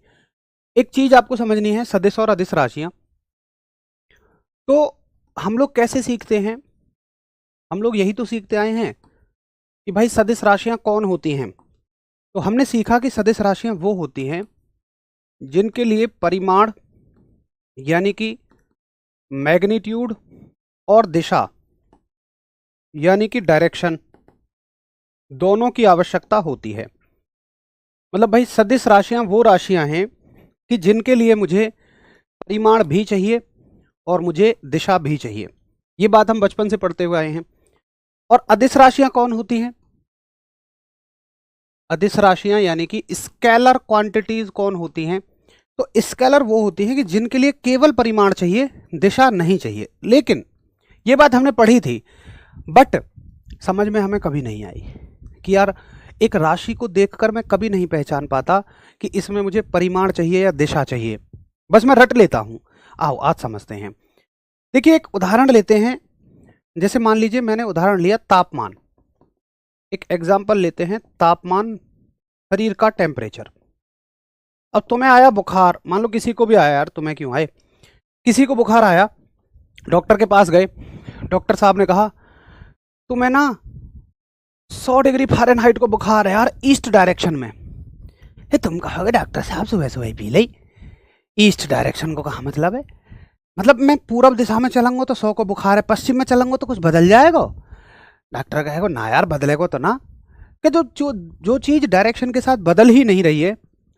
एक चीज आपको समझनी है, सदिश और अदिश राशियां। तो हम लोग कैसे सीखते हैं, हम लोग यही तो सीखते आए हैं कि भाई सदिश राशियां कौन होती हैं। तो हमने सीखा कि सदिश राशियां वो होती हैं जिनके लिए परिमाण यानी कि मैग्नीट्यूड और दिशा यानी कि डायरेक्शन दोनों की आवश्यकता होती है। मतलब भाई सदिश राशियां वो राशियां हैं कि जिनके लिए मुझे परिमाण भी चाहिए और मुझे दिशा भी चाहिए। ये बात हम बचपन से पढ़ते हुए आए हैं। और अदिश राशियां कौन होती हैं? अदिश राशियां यानी कि स्केलर क्वांटिटीज कौन होती हैं? तो स्केलर वो होती हैं कि जिनके लिए केवल परिमाण चाहिए, दिशा नहीं चाहिए। लेकिन ये बात हमने पढ़ी थी, बट समझ में हमें कभी नहीं आई कि यार एक राशि को देखकर मैं कभी नहीं पहचान पाता कि इसमें मुझे परिमाण चाहिए या दिशा चाहिए, बस मैं रट लेता हूं। आओ आज समझते हैं। देखिए एक उदाहरण लेते हैं, जैसे मान लीजिए मैंने उदाहरण लिया तापमान। एक एग्जाम्पल लेते हैं, तापमान, शरीर का टेम्परेचर। अब तुम्हें आया बुखार, मान लो किसी को भी आया, यार तुम्हें क्यों आए, किसी को बुखार आया, डॉक्टर के पास गए, डॉक्टर साहब ने कहा तुम्हें ना 100 डिग्री फ़ारेनहाइट को बुखार है यार, ईस्ट डायरेक्शन में। तुम कहोगे डॉक्टर साहब सुबह सुबह पी ली, ईस्ट डायरेक्शन को कहा मतलब है, मतलब मैं पूरब दिशा में चलूंगा तो 100 को बुखार है, पश्चिम में चलूंगा तो कुछ बदल जाएगा? डॉक्टर कहेगा ना यार बदलेगा तो ना, कि जो चीज़ डायरेक्शन के साथ बदल ही नहीं रही है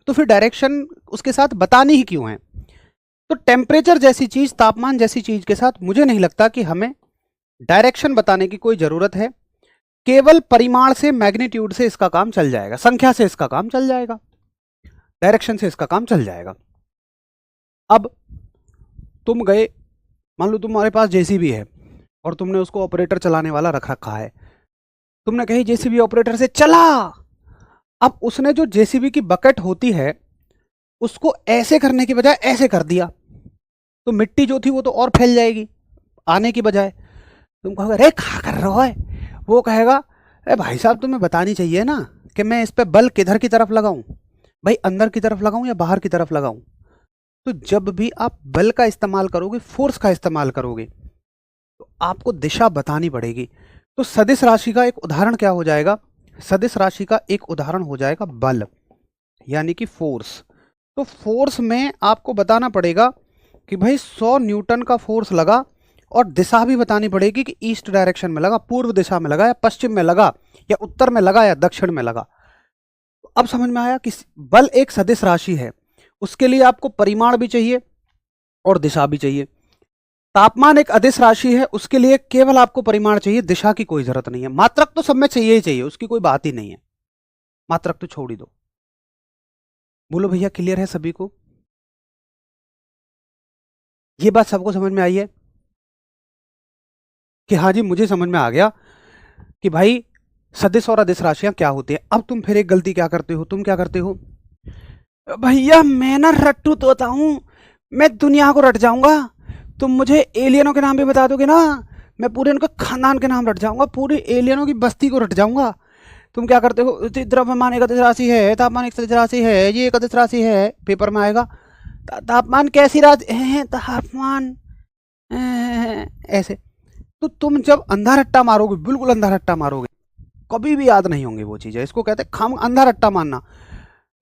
तो फिर डायरेक्शन उसके साथ बतानी ही क्यों है। तो टेम्परेचर जैसी चीज़, तापमान जैसी चीज़ के साथ मुझे नहीं लगता कि हमें डायरेक्शन बताने की कोई ज़रूरत है। केवल परिमाण से, मैग्नीट्यूड से इसका काम चल जाएगा, संख्या से इसका काम चल जाएगा, डायरेक्शन से इसका काम चल जाएगा। अब तुम गए, मान लो तुम्हारे पास जेसीबी है और तुमने उसको ऑपरेटर चलाने वाला रख रखा है, तुमने कही जेसीबी ऑपरेटर से चला। अब उसने जो जेसीबी की बकेट होती है उसको ऐसे करने की बजाय ऐसे कर दिया, तो मिट्टी जो थी वो तो और फैल जाएगी आने की बजाय। तुम कहोगे अरे क्या कर रहा है, वो कहेगा अरे भाई साहब तुम्हें बतानी चाहिए ना कि मैं इस पे बल किधर की तरफ लगाऊं, भाई अंदर की तरफ लगाऊं या बाहर की तरफ लगाऊं। तो जब भी आप बल का इस्तेमाल करोगे, फोर्स का इस्तेमाल करोगे, तो आपको दिशा बतानी पड़ेगी। तो सदिश राशि का एक उदाहरण क्या हो जाएगा? सदिश राशि का एक उदाहरण हो जाएगा बल, यानी कि फोर्स। तो फोर्स में आपको बताना पड़ेगा कि भाई 100 न्यूटन का फोर्स लगा, और दिशा भी बतानी पड़ेगी कि ईस्ट डायरेक्शन में लगा, पूर्व दिशा में लगा या पश्चिम में लगा या उत्तर में लगा या दक्षिण में लगा। अब समझ में आया कि बल एक सदिश राशि है, उसके लिए आपको परिमाण भी चाहिए और दिशा भी चाहिए। तापमान एक अदिश राशि है, उसके लिए केवल आपको परिमाण चाहिए, दिशा की कोई जरूरत नहीं है। मात्रक तो सब में चाहिए ही चाहिए, उसकी कोई बात ही नहीं है, मात्रक तो छोड़ ही दो। बोलो भैया, क्लियर है सभी को? ये बात सबको समझ में आई है कि हाँ जी, मुझे समझ में आ गया कि भाई सदिश और अदिश राशियां क्या होती है। अब तुम फिर एक गलती क्या करते हो, तुम क्या करते हो, भैया मैं ना रट्टू तोता हूँ, मैं दुनिया को रट जाऊंगा, तुम मुझे एलियनों के नाम भी बता दोगे ना, मैं पूरे उनके खानदान के नाम रट जाऊंगा, पूरे एलियनों की बस्ती को रट जाऊंगा। तुम क्या करते हो, द्रव्यमान एक अदिश राशि है, तापमान एक अदिश राशि है, ये एक अदिश राशि है, पेपर में आएगा। तापमान कैसी राशि है, तापमान ऐसे। तो तुम जब अंधा रट्टा मारोगे, बिल्कुल अंधा रट्टा मारोगे, कभी भी याद नहीं होंगे वो चीज़ें। इसको कहते हैं खाम अंधा रट्टा मारना।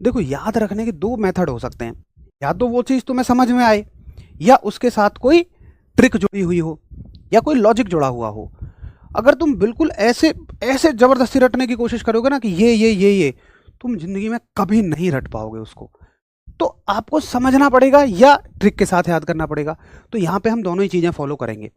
देखो, याद रखने के दो मेथड हो सकते हैं, या तो वो चीज़ तुम्हें समझ में आए, या उसके साथ कोई ट्रिक जुड़ी हुई हो, या कोई लॉजिक जुड़ा हुआ हो। अगर तुम बिल्कुल ऐसे ऐसे जबरदस्ती रटने की कोशिश करोगे ना कि ये, तुम जिंदगी में कभी नहीं रट पाओगे उसको। तो आपको समझना पड़ेगा या ट्रिक के साथ याद करना पड़ेगा। तो यहाँ पे हम दोनों ही चीज़ें फॉलो करेंगे।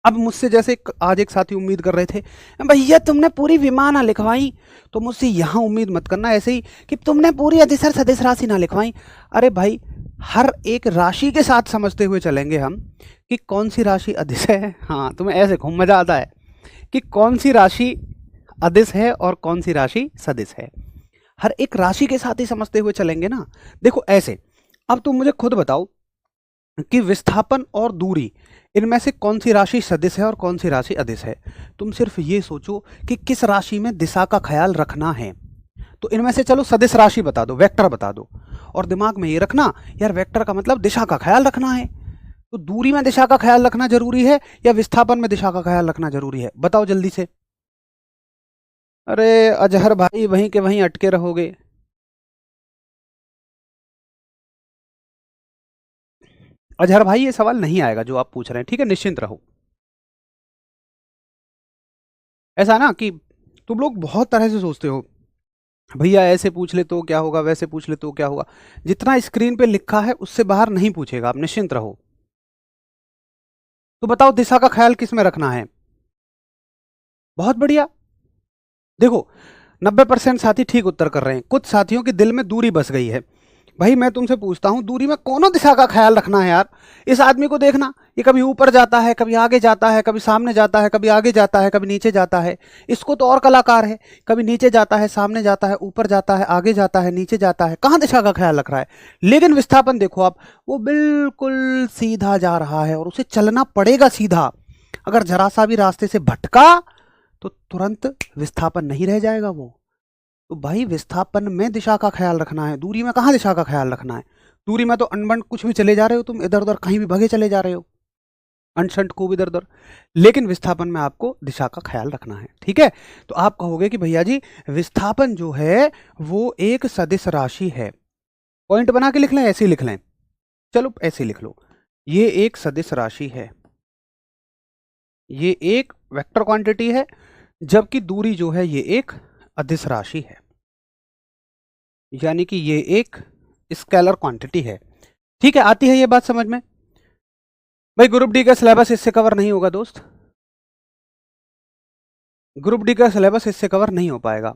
अब मुझसे जैसे आज एक साथी उम्मीद कर रहे थे, भैया तुमने पूरी विमान ना लिखवाई, तो मुझसे यहाँ उम्मीद मत करना ऐसे ही कि तुमने पूरी अदिश सदिश राशि ना लिखवाई। अरे भाई, हर एक राशि के साथ समझते हुए चलेंगे हम कि कौन सी राशि अदिश है। हाँ, तुम्हें ऐसे खूब मजा आता है कि कौन सी राशि अदिश है और कौन सी राशि सदिश है। हर एक राशि के साथ ही समझते हुए चलेंगे ना। देखो ऐसे, अब तुम मुझे खुद बताओ कि विस्थापन और दूरी, इनमें से कौन सी राशि सदिश है और कौन सी राशि अदिश है। तुम सिर्फ ये सोचो कि किस राशि में दिशा का ख्याल रखना है। तो इनमें से चलो सदिश राशि बता दो, वेक्टर बता दो, और दिमाग में ये रखना यार वेक्टर का मतलब दिशा का ख्याल रखना है। तो दूरी में दिशा का ख्याल रखना जरूरी है या विस्थापन में दिशा का ख्याल रखना जरूरी है, बताओ जल्दी से। अरे अजहर भाई, वहीं के वहीं अटके रहोगे। अजहर भाई, ये सवाल नहीं आएगा जो आप पूछ रहे हैं, ठीक है, निश्चिंत रहो। ऐसा ना कि तुम लोग बहुत तरह से सोचते हो, भैया ऐसे पूछ ले तो क्या होगा, वैसे पूछ ले तो क्या होगा। जितना स्क्रीन पे लिखा है उससे बाहर नहीं पूछेगा, आप निश्चिंत रहो। तो बताओ दिशा का ख्याल किस में रखना है। बहुत बढ़िया। देखो, 90% साथी ठीक उत्तर कर रहे हैं, कुछ साथियों के दिल में दूरी बस गई है। भाई मैं तुमसे पूछता हूं, दूरी में कौन दिशा का ख्याल रखना है यार। इस आदमी को देखना, ये कभी ऊपर जाता है, कभी आगे जाता है, कभी सामने जाता है, कभी आगे जाता है, कभी नीचे जाता है। इसको तो और कलाकार है, कभी नीचे जाता है, सामने जाता है, ऊपर जाता है, आगे जाता है, नीचे जाता है, कहाँ दिशा का ख्याल रख रहा है। लेकिन विस्थापन देखो आप, वो बिल्कुल सीधा जा रहा है और उसे चलना पड़ेगा सीधा। अगर जरा सा भी रास्ते से भटका तो तुरंत विस्थापन नहीं रह जाएगा वो। तो भाई विस्थापन में दिशा का ख्याल रखना है, दूरी में कहाँ दिशा का ख्याल रखना है। दूरी में तो अनबन कुछ भी चले जा रहे हो, तुम इधर उधर कहीं भी भगे चले जा रहे हो, अनशंट को इधर उधर। लेकिन विस्थापन में आपको दिशा का ख्याल रखना है, ठीक है। तो आप कहोगे कि भैया जी विस्थापन जो है वो एक सदिश राशि है। पॉइंट बना के लिख लें, ऐसे ही लिख लें, चलो ऐसे लिख लो, ये एक सदिश राशि है, ये एक वेक्टर क्वांटिटी है, जबकि दूरी जो है ये एक अदिश राशि है, यानी कि ये एक स्केलर क्वांटिटी है। ठीक है, आती है ये बात समझ में। भाई ग्रुप डी का सिलेबस इससे कवर नहीं होगा दोस्त, ग्रुप डी का सिलेबस इससे कवर नहीं हो पाएगा,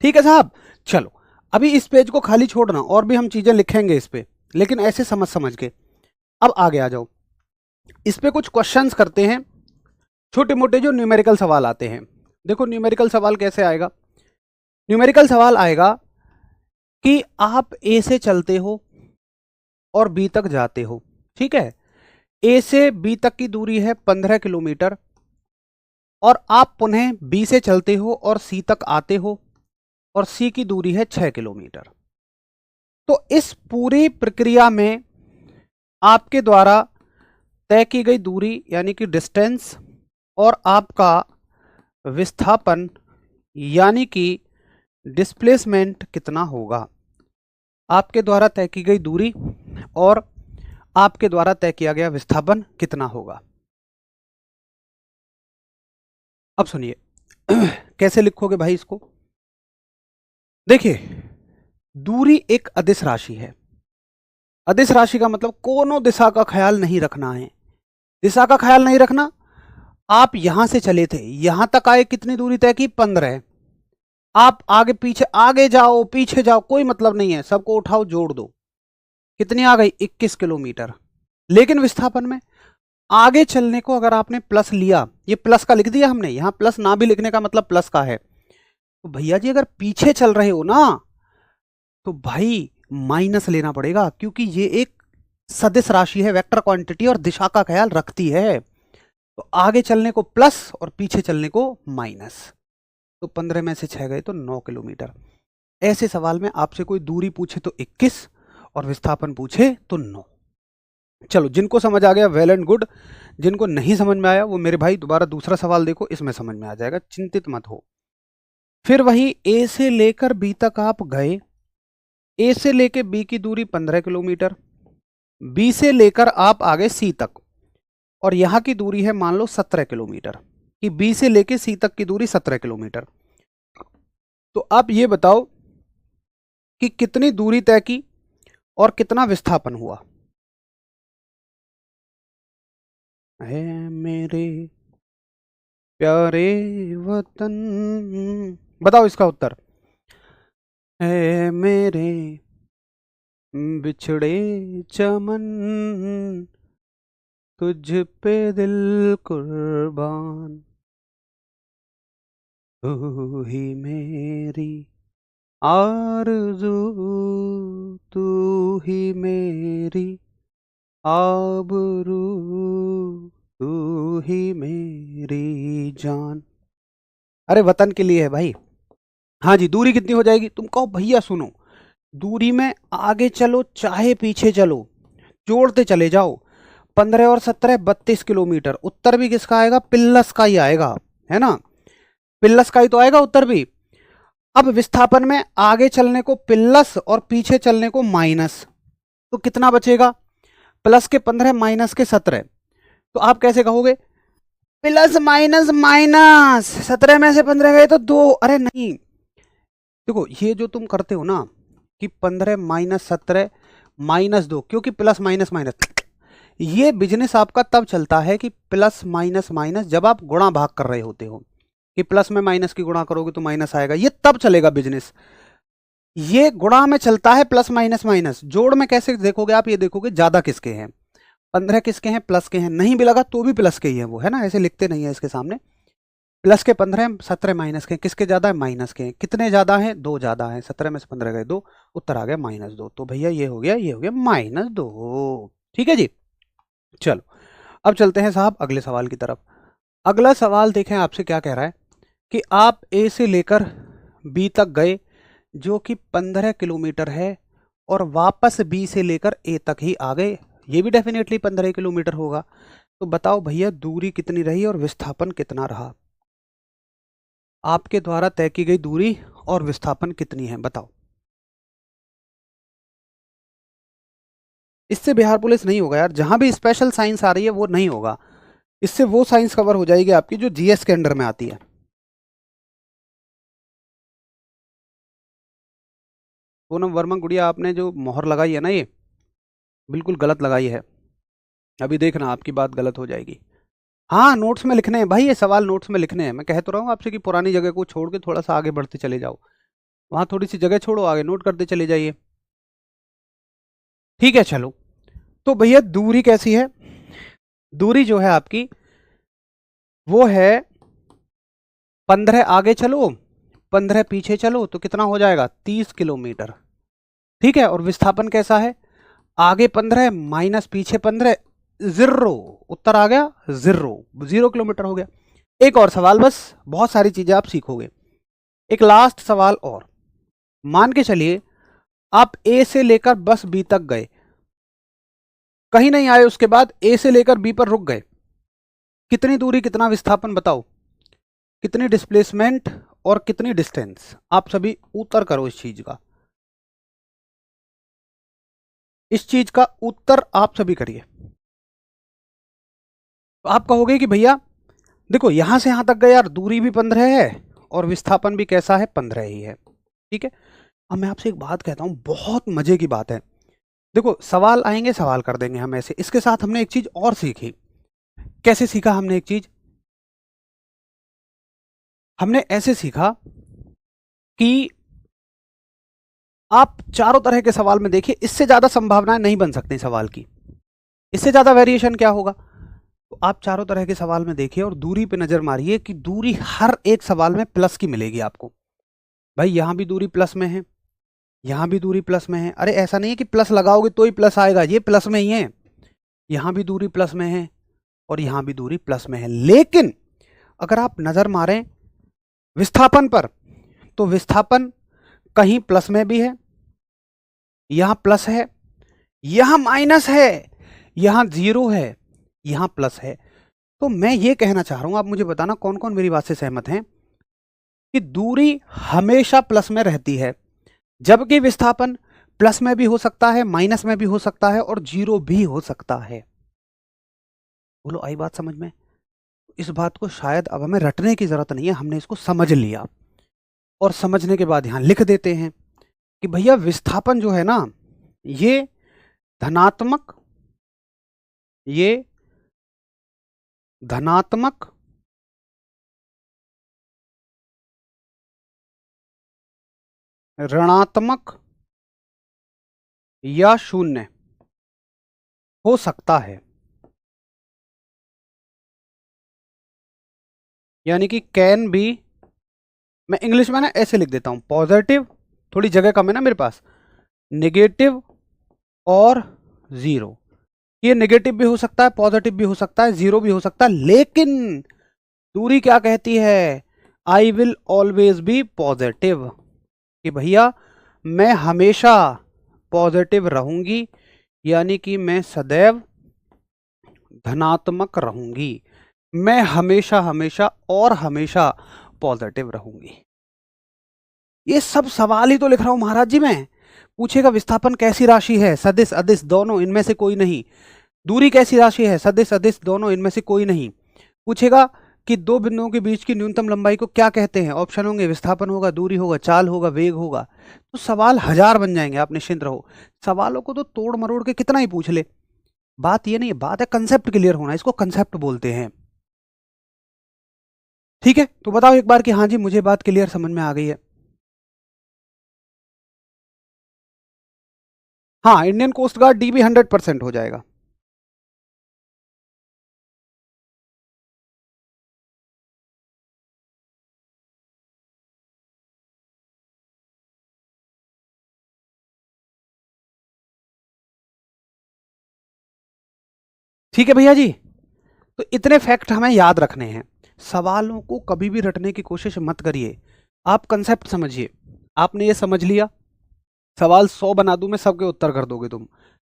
ठीक है साहब। चलो अभी इस पेज को खाली छोड़ना, और भी हम चीजें लिखेंगे इस पे, लेकिन ऐसे समझ समझ के। अब आगे आ जाओ, इस पे कुछ क्वेश्चंस करते हैं, छोटे मोटे जो न्यूमेरिकल सवाल आते हैं। देखो न्यूमेरिकल सवाल कैसे आएगा, न्यूमेरिकल सवाल आएगा कि आप ए से चलते हो और बी तक जाते हो, ठीक है। ए से बी तक की दूरी है 15 किलोमीटर, और आप पुनः बी से चलते हो और सी तक आते हो, और सी की दूरी है 6 किलोमीटर। तो इस पूरी प्रक्रिया में आपके द्वारा तय की गई दूरी यानी कि डिस्टेंस, और आपका विस्थापन यानी कि डिस्प्लेसमेंट कितना होगा। आपके द्वारा तय की गई दूरी और आपके द्वारा तय किया गया विस्थापन कितना होगा। अब सुनिए कैसे लिखोगे भाई इसको। देखिए, दूरी एक अदिश राशि है, अदिश राशि का मतलब कोनों दिशा का ख्याल नहीं रखना है। दिशा का ख्याल नहीं रखना, आप यहां से चले थे, यहां तक आए, कितनी दूरी तय की, 15। आप आगे पीछे, आगे जाओ पीछे जाओ, कोई मतलब नहीं है, सबको उठाओ जोड़ दो, कितनी आ गई 21 किलोमीटर। लेकिन विस्थापन में आगे चलने को अगर आपने प्लस लिया, ये प्लस का लिख दिया हमने, यहां प्लस ना भी लिखने का मतलब प्लस का है, तो भैया जी अगर पीछे चल रहे हो ना तो भाई माइनस लेना पड़ेगा, क्योंकि ये एक सदिश राशि है, वेक्टर क्वांटिटी, और दिशा का ख्याल रखती है। तो आगे चलने को प्लस और पीछे चलने को माइनस। तो 15 में से 6 गए तो 9 किलोमीटर। ऐसे सवाल में आपसे कोई दूरी पूछे तो 21 और विस्थापन पूछे तो 9। चलो, जिनको समझ आ गया वेल एंड गुड, जिनको नहीं समझ में आया वो मेरे भाई दोबारा दूसरा सवाल देखो, इसमें समझ में आ जाएगा, चिंतित मत हो। फिर वही ए से लेकर बी तक आप गए, ए से लेकर बी की दूरी 15 किलोमीटर, बी से लेकर आप आगे सी तक, और यहां की दूरी है मान लो 17 किलोमीटर, कि बी से लेकर सी तक की दूरी 17 किलोमीटर। तो आप ये बताओ कि कितनी दूरी तय की और कितना विस्थापन हुआ। है मेरे प्यारे वतन, बताओ इसका उत्तर। है मेरे बिछड़े चमन, तुझ पे दिल कुर्बान, तू ही मेरी आरज़ू, तू ही मेरी आबरू, तू ही मेरी जान। अरे वतन के लिए है भाई। हाँ जी, दूरी कितनी हो जाएगी, तुम कहो भैया सुनो, दूरी में आगे चलो चाहे पीछे चलो, जोड़ते चले जाओ, 15 और 17 32 किलोमीटर। उत्तर भी किसका आएगा, पिल्लस का ही आएगा, है ना, पिल्लस का ही तो आएगा उत्तर भी। अब विस्थापन में आगे चलने को प्लस और पीछे चलने को माइनस, तो कितना बचेगा, प्लस के 15 माइनस के 17। तो आप कैसे कहोगे, प्लस माइनस माइनस, 17 में से 15 गए तो 2। अरे नहीं, देखो ये जो तुम करते हो ना कि 15 माइनस 17 माइनस 2, क्योंकि प्लस माइनस माइनस, ये बिजनेस आपका तब चलता है कि प्लस माइनस माइनस जब आप गुणा भाग कर रहे होते हो, कि प्लस में माइनस की गुणा करोगे तो माइनस आएगा, ये तब चलेगा बिजनेस। ये गुणा में चलता है प्लस माइनस माइनस, जोड़ में कैसे देखोगे आप, ये देखोगे ज्यादा किसके हैं, 15 किसके हैं, प्लस के हैं, नहीं भी लगा तो भी प्लस के ही है वो, है ना, ऐसे लिखते नहीं है इसके सामने, प्लस के 15 17 माइनस के, किसके ज्यादा है, माइनस के, कितने ज्यादा हैं, 2 ज्यादा हैं, 17 में से 15 गए 2, उत्तर आ गया -2। तो भैया ये हो गया, ये हो गया -2। ठीक है जी। चलो अब चलते हैं साहब अगले सवाल की तरफ। अगला सवाल देखें आपसे क्या कह रहा है कि आप ए से लेकर बी तक गए जो कि 15 किलोमीटर है, और वापस बी से लेकर ए तक ही आ गए, ये भी डेफिनेटली 15 किलोमीटर होगा। तो बताओ भैया दूरी कितनी रही और विस्थापन कितना रहा, आपके द्वारा तय की गई दूरी और विस्थापन कितनी है बताओ। इससे बिहार पुलिस नहीं होगा यार, जहां भी स्पेशल साइंस आ रही है वो नहीं होगा, इससे वो साइंस कवर हो जाएगी आपकी जो जीएस के अंडर में आती है। पूनम वर्मा गुड़िया, आपने जो मोहर लगाई है ना ये बिल्कुल गलत लगाई है, अभी देखना आपकी बात गलत हो जाएगी। हाँ नोट्स में लिखने हैं भाई, ये सवाल नोट्स में लिखने हैं, मैं कह तो रहा हूँ आपसे कि पुरानी जगह को छोड़ के थोड़ा सा आगे बढ़ते चले जाओ, वहां थोड़ी सी जगह छोड़ो, आगे नोट करते चले जाइए। ठीक है चलो, तो भैया दूरी कैसी है, दूरी जो है आपकी वो है 15 आगे चलो 15 पीछे चलो तो कितना हो जाएगा 30 किलोमीटर। ठीक है, और विस्थापन कैसा है, आगे 15 माइनस पीछे 15, 0, उत्तर आ गया 0 किलोमीटर हो गया। एक और सवाल, बस बहुत सारी चीजें आप सीखोगे, एक लास्ट सवाल और। मान के चलिए आप ए से लेकर बस बी तक गए, कहीं नहीं आए, उसके बाद ए से लेकर बी पर रुक गए, कितनी दूरी कितना विस्थापन बताओ, कितनी डिस्प्लेसमेंट और कितनी डिस्टेंस, आप सभी उत्तर करो इस चीज का, इस चीज का उत्तर आप सभी करिए। तो आप कहोगे कि भैया देखो यहां से यहां तक गए यार, दूरी भी 15 है और विस्थापन भी कैसा है 15 ही है। ठीक है, अब मैं आपसे एक बात कहता हूं, बहुत मजे की बात है, देखो सवाल आएंगे सवाल कर देंगे हम ऐसे, इसके साथ हमने एक चीज और सीखी। कैसे सीखा हमने एक चीज, हमने ऐसे सीखा कि आप चारों तरह के सवाल में देखिए, इससे ज्यादा संभावनाएं नहीं बन सकती सवाल की, इससे ज्यादा वेरिएशन क्या होगा। तो आप चारों तरह के सवाल में देखिए और दूरी पे नजर मारिए कि दूरी हर एक सवाल में प्लस की मिलेगी आपको। भाई यहां भी दूरी प्लस में है, यहां भी दूरी प्लस में है। अरे ऐसा नहीं है कि प्लस लगाओगे तो ही प्लस आएगा, ये प्लस में ही है। यहां भी दूरी प्लस में है और यहां भी दूरी प्लस में है। लेकिन अगर आप नजर मारें विस्थापन पर, तो विस्थापन कहीं प्लस में भी है, यहां प्लस है, यहां माइनस है, यहां जीरो है, यहां प्लस है। तो मैं ये कहना चाह रहा हूं, आप मुझे बताना कौन कौन मेरी बात से सहमत हैं कि दूरी हमेशा प्लस में रहती है, जबकि विस्थापन प्लस में भी हो सकता है, माइनस में भी हो सकता है और जीरो भी हो सकता है। बोलो आई बात समझ में? इस बात को शायद अब हमें रटने की जरूरत नहीं है, हमने इसको समझ लिया और समझने के बाद यहां लिख देते हैं कि भैया विस्थापन जो है ना, ये धनात्मक, ये धनात्मक ऋणात्मक या शून्य हो सकता है। यानी कि कैन बी, मैं इंग्लिश में ना ऐसे लिख देता हूं, पॉजिटिव, थोड़ी जगह कम है ना मेरे पास, नेगेटिव और जीरो। ये नेगेटिव भी हो सकता है, पॉजिटिव भी हो सकता है, जीरो भी हो सकता है, लेकिन दूरी क्या कहती है? I will always be positive, कि भैया मैं हमेशा पॉजिटिव रहूंगी, यानी कि मैं सदैव धनात्मक रहूंगी, मैं हमेशा हमेशा और हमेशा पॉजिटिव रहूंगी। ये सब सवाल ही तो लिख रहा हूं महाराज जी मैं। पूछेगा विस्थापन कैसी राशि है? सदिश अदिश दोनों, इनमें से कोई नहीं। दूरी कैसी राशि है? सदिश अदिश दोनों, इनमें से कोई नहीं। पूछेगा कि दो बिंदुओं के बीच की न्यूनतम लंबाई को क्या कहते हैं? ऑप्शन होंगे विस्थापन होगा, दूरी होगा, चाल होगा, वेग होगा। तो सवाल हजार बन जाएंगे, आप निश्चिंत रहो। सवालों को तो तोड़ मरोड़ के कितना ही पूछ ले, बात ये नहीं है, बात है कंसेप्ट क्लियर होना, इसको कंसेप्ट बोलते हैं। ठीक है, तो बताओ एक बार कि हाँ जी मुझे बात क्लियर समझ में आ गई है। हाँ, इंडियन कोस्ट गार्ड डीबी 100% हो जाएगा। ठीक है भैया जी, तो इतने फैक्ट हमें याद रखने हैं। सवालों को कभी भी रटने की कोशिश मत करिए, आप कंसेप्ट समझिए। आपने ये समझ लिया, सवाल 100 बना दूं मैं, सबके उत्तर कर दोगे तुम।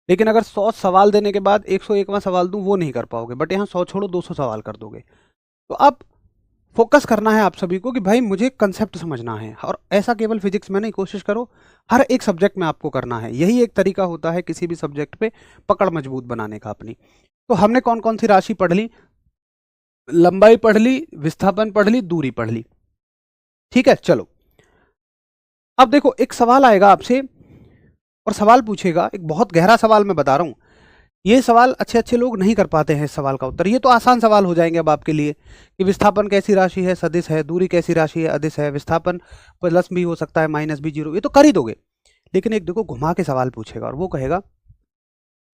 लेकिन अगर 100 सवाल देने के बाद 101वां सवाल दूं, वो नहीं कर पाओगे। बट यहाँ 100 छोड़ो, 200 सवाल कर दोगे। तो अब फोकस करना है आप सभी को कि भाई मुझे कंसेप्ट समझना है, और ऐसा केवल फिजिक्स में नहीं, कोशिश करो हर एक सब्जेक्ट में आपको करना है। यही एक तरीका होता है किसी भी सब्जेक्ट पे पकड़ मजबूत बनाने का अपनी। तो हमने कौन कौन सी राशि पढ़ ली? लंबाई पढ़ ली, विस्थापन पढ़ ली, दूरी पढ़ ली। ठीक है, चलो अब देखो एक सवाल आएगा आपसे और सवाल पूछेगा, एक बहुत गहरा सवाल मैं बता रहा हूं। ये सवाल अच्छे अच्छे लोग नहीं कर पाते हैं इस सवाल का उत्तर। ये तो आसान सवाल हो जाएंगे अब आपके लिए कि विस्थापन कैसी राशि है? सदिश है। दूरी कैसी राशि है? अदिश है। विस्थापन प्लस भी हो सकता है, माइनस भी, जीरो, ये तो कर ही दोगे। लेकिन एक देखो घुमा के सवाल पूछेगा और वो कहेगा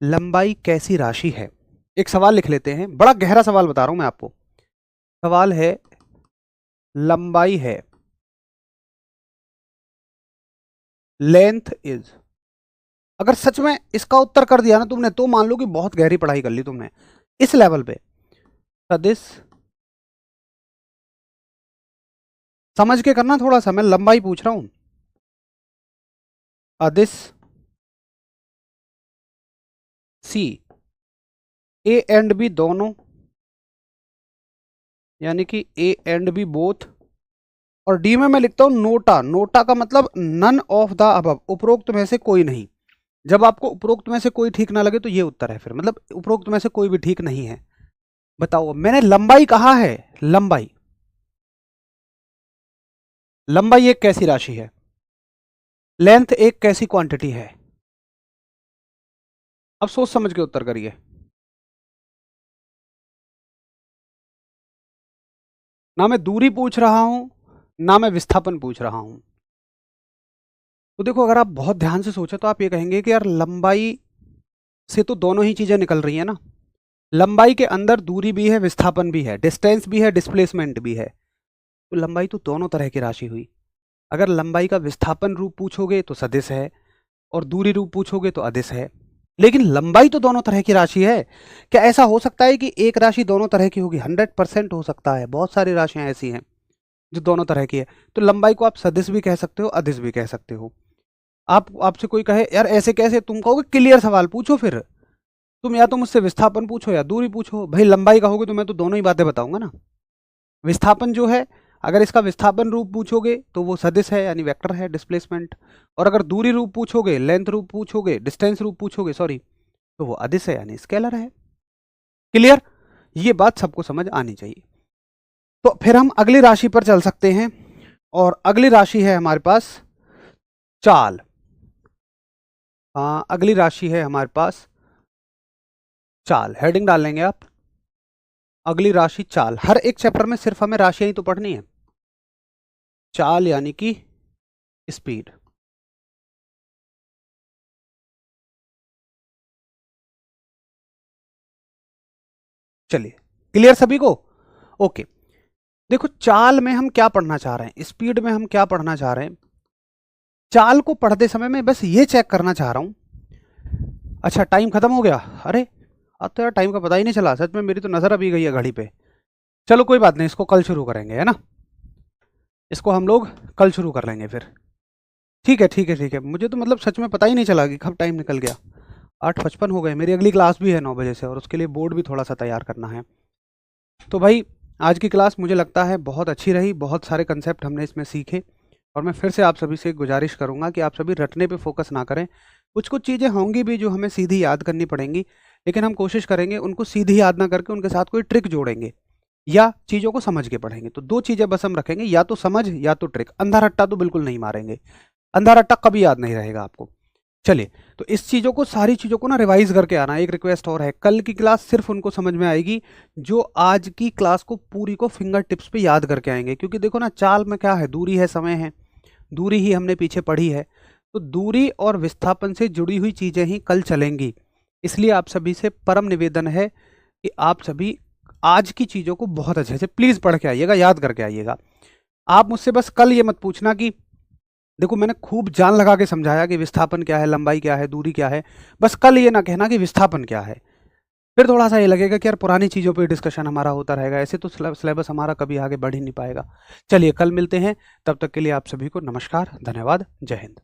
लंबाई कैसी राशि है? एक सवाल लिख लेते हैं, बड़ा गहरा सवाल बता रहा हूं मैं आपको। सवाल है लंबाई है, लेंथ इज। अगर सच में इसका उत्तर कर दिया ना तुमने, तो मान लो कि बहुत गहरी पढ़ाई कर ली तुमने इस लेवल पे। सदिश समझ के करना थोड़ा सा, मैं लंबाई पूछ रहा हूं। अदिश सी, ए एंड बी दोनों, यानी कि ए एंड बी बोथ। और डी में मैं लिखता हूं नोटा। नोटा का मतलब नन ऑफ द अबव, उपरोक्त में से कोई नहीं। जब आपको उपरोक्त में से कोई ठीक ना लगे तो ये उत्तर है, फिर मतलब उपरोक्त में से कोई भी ठीक नहीं है। बताओ, मैंने लंबाई कहा है। लंबाई, लंबाई एक कैसी राशि है? लेंथ एक कैसी क्वांटिटी है? अब सोच समझ के उत्तर करिए। ना मैं दूरी पूछ रहा हूं, ना मैं विस्थापन पूछ रहा हूं। तो देखो अगर आप बहुत ध्यान से सोचें तो आप ये कहेंगे कि यार लंबाई से तो दोनों ही चीजें निकल रही है ना। लंबाई के अंदर दूरी भी है, विस्थापन भी है, डिस्टेंस भी है, डिस्प्लेसमेंट भी है। तो लंबाई तो दोनों तरह की राशि हुई। अगर लंबाई का विस्थापन रूप पूछोगे तो सदिश है, और दूरी रूप पूछोगे तो अदिश है। लेकिन लंबाई तो दोनों तरह की राशि है। क्या ऐसा हो सकता है कि एक राशि दोनों तरह की होगी? 100% हो सकता है। बहुत सारी राशियां ऐसी हैं जो दोनों तरह की है। तो लंबाई को आप सदिश भी कह सकते हो, अदिश भी कह सकते हो। आपसे कोई कहे यार ऐसे कैसे, तुम कहोगे क्लियर सवाल पूछो। फिर तुम या तो मुझसे विस्थापन पूछो या दूरी पूछो। भाई लंबाई कहोगे तो मैं तो दोनों ही बातें बताऊंगा ना। विस्थापन जो है, अगर इसका विस्थापन रूप पूछोगे तो वो सदिश है यानी वेक्टर है, डिस्प्लेसमेंट। और अगर दूरी रूप पूछोगे, लेंथ रूप पूछोगे, डिस्टेंस रूप पूछोगे सॉरी, तो वो अदिश है यानी स्केलर है। क्लियर? ये बात सबको समझ आनी चाहिए। तो फिर हम अगली राशि पर चल सकते हैं, और अगली राशि है हमारे पास चाल। अगली राशि है हमारे पास चाल। हेडिंग डाल लेंगे आप, अगली राशि चाल। हर एक चैप्टर में सिर्फ हमें राशियां ही तो पढ़नी है। चाल यानी कि स्पीड। चलिए, क्लियर सभी को? ओके। देखो चाल में हम क्या पढ़ना चाह रहे हैं, स्पीड में हम क्या पढ़ना चाह रहे हैं। चाल को पढ़ते समय मैं बस ये चेक करना चाह रहा हूं। अच्छा टाइम खत्म हो गया? अरे अब तो यार टाइम का पता ही नहीं चला, सच में मेरी तो नजर अभी गई है घड़ी पे। चलो कोई बात नहीं, इसको कल शुरू करेंगे, है ना। इसको हम लोग कल शुरू कर लेंगे फिर। ठीक है ठीक है ठीक है। मुझे तो मतलब सच में पता ही नहीं चला कि कब टाइम निकल गया। 8:55 हो गए। मेरी अगली क्लास भी है 9 बजे से, और उसके लिए बोर्ड भी थोड़ा सा तैयार करना है। तो भाई आज की क्लास मुझे लगता है बहुत अच्छी रही। बहुत सारे कंसेप्ट हमने इसमें सीखे। और मैं फिर से आप सभी से एक गुजारिश करूंगा कि आप सभी रटने पे फोकस ना करें। कुछ कुछ चीज़ें होंगी भी जो हमें सीधी याद करनी पड़ेंगी, लेकिन हम कोशिश करेंगे उनको सीधी याद ना करके उनके साथ कोई ट्रिक जोड़ेंगे, या चीज़ों को समझ के पढ़ेंगे। तो दो चीज़ें बस हम रखेंगे, या तो समझ या तो ट्रिक। अंधा रट्टा तो बिल्कुल नहीं मारेंगे, अंधा रट्टा कभी याद नहीं रहेगा आपको। चलिए, तो इस चीज़ों को, सारी चीज़ों को ना रिवाइज करके आना। एक रिक्वेस्ट और है, कल की क्लास सिर्फ उनको समझ में आएगी जो आज की क्लास को पूरी को फिंगर टिप्स पे याद करके आएंगे। क्योंकि देखो ना, चाल में क्या है, दूरी है, समय है। दूरी ही हमने पीछे पढ़ी है, तो दूरी और विस्थापन से जुड़ी हुई चीज़ें ही कल चलेंगी। इसलिए आप सभी से परम निवेदन है कि आप सभी आज की चीज़ों को बहुत अच्छे से प्लीज़ पढ़ के आइएगा, याद करके आइएगा। आप मुझसे बस कल ये मत पूछना कि देखो मैंने खूब जान लगा के समझाया कि विस्थापन क्या है, लंबाई क्या है, दूरी क्या है। बस कल ये ना कहना कि विस्थापन क्या है। फिर थोड़ा सा ये लगेगा कि यार पुरानी चीज़ों पे डिस्कशन हमारा होता रहेगा, ऐसे तो सिलेबस हमारा कभी आगे बढ़ ही नहीं पाएगा। चलिए कल मिलते हैं, तब तक के लिए आप सभी को नमस्कार, धन्यवाद, जय हिंद।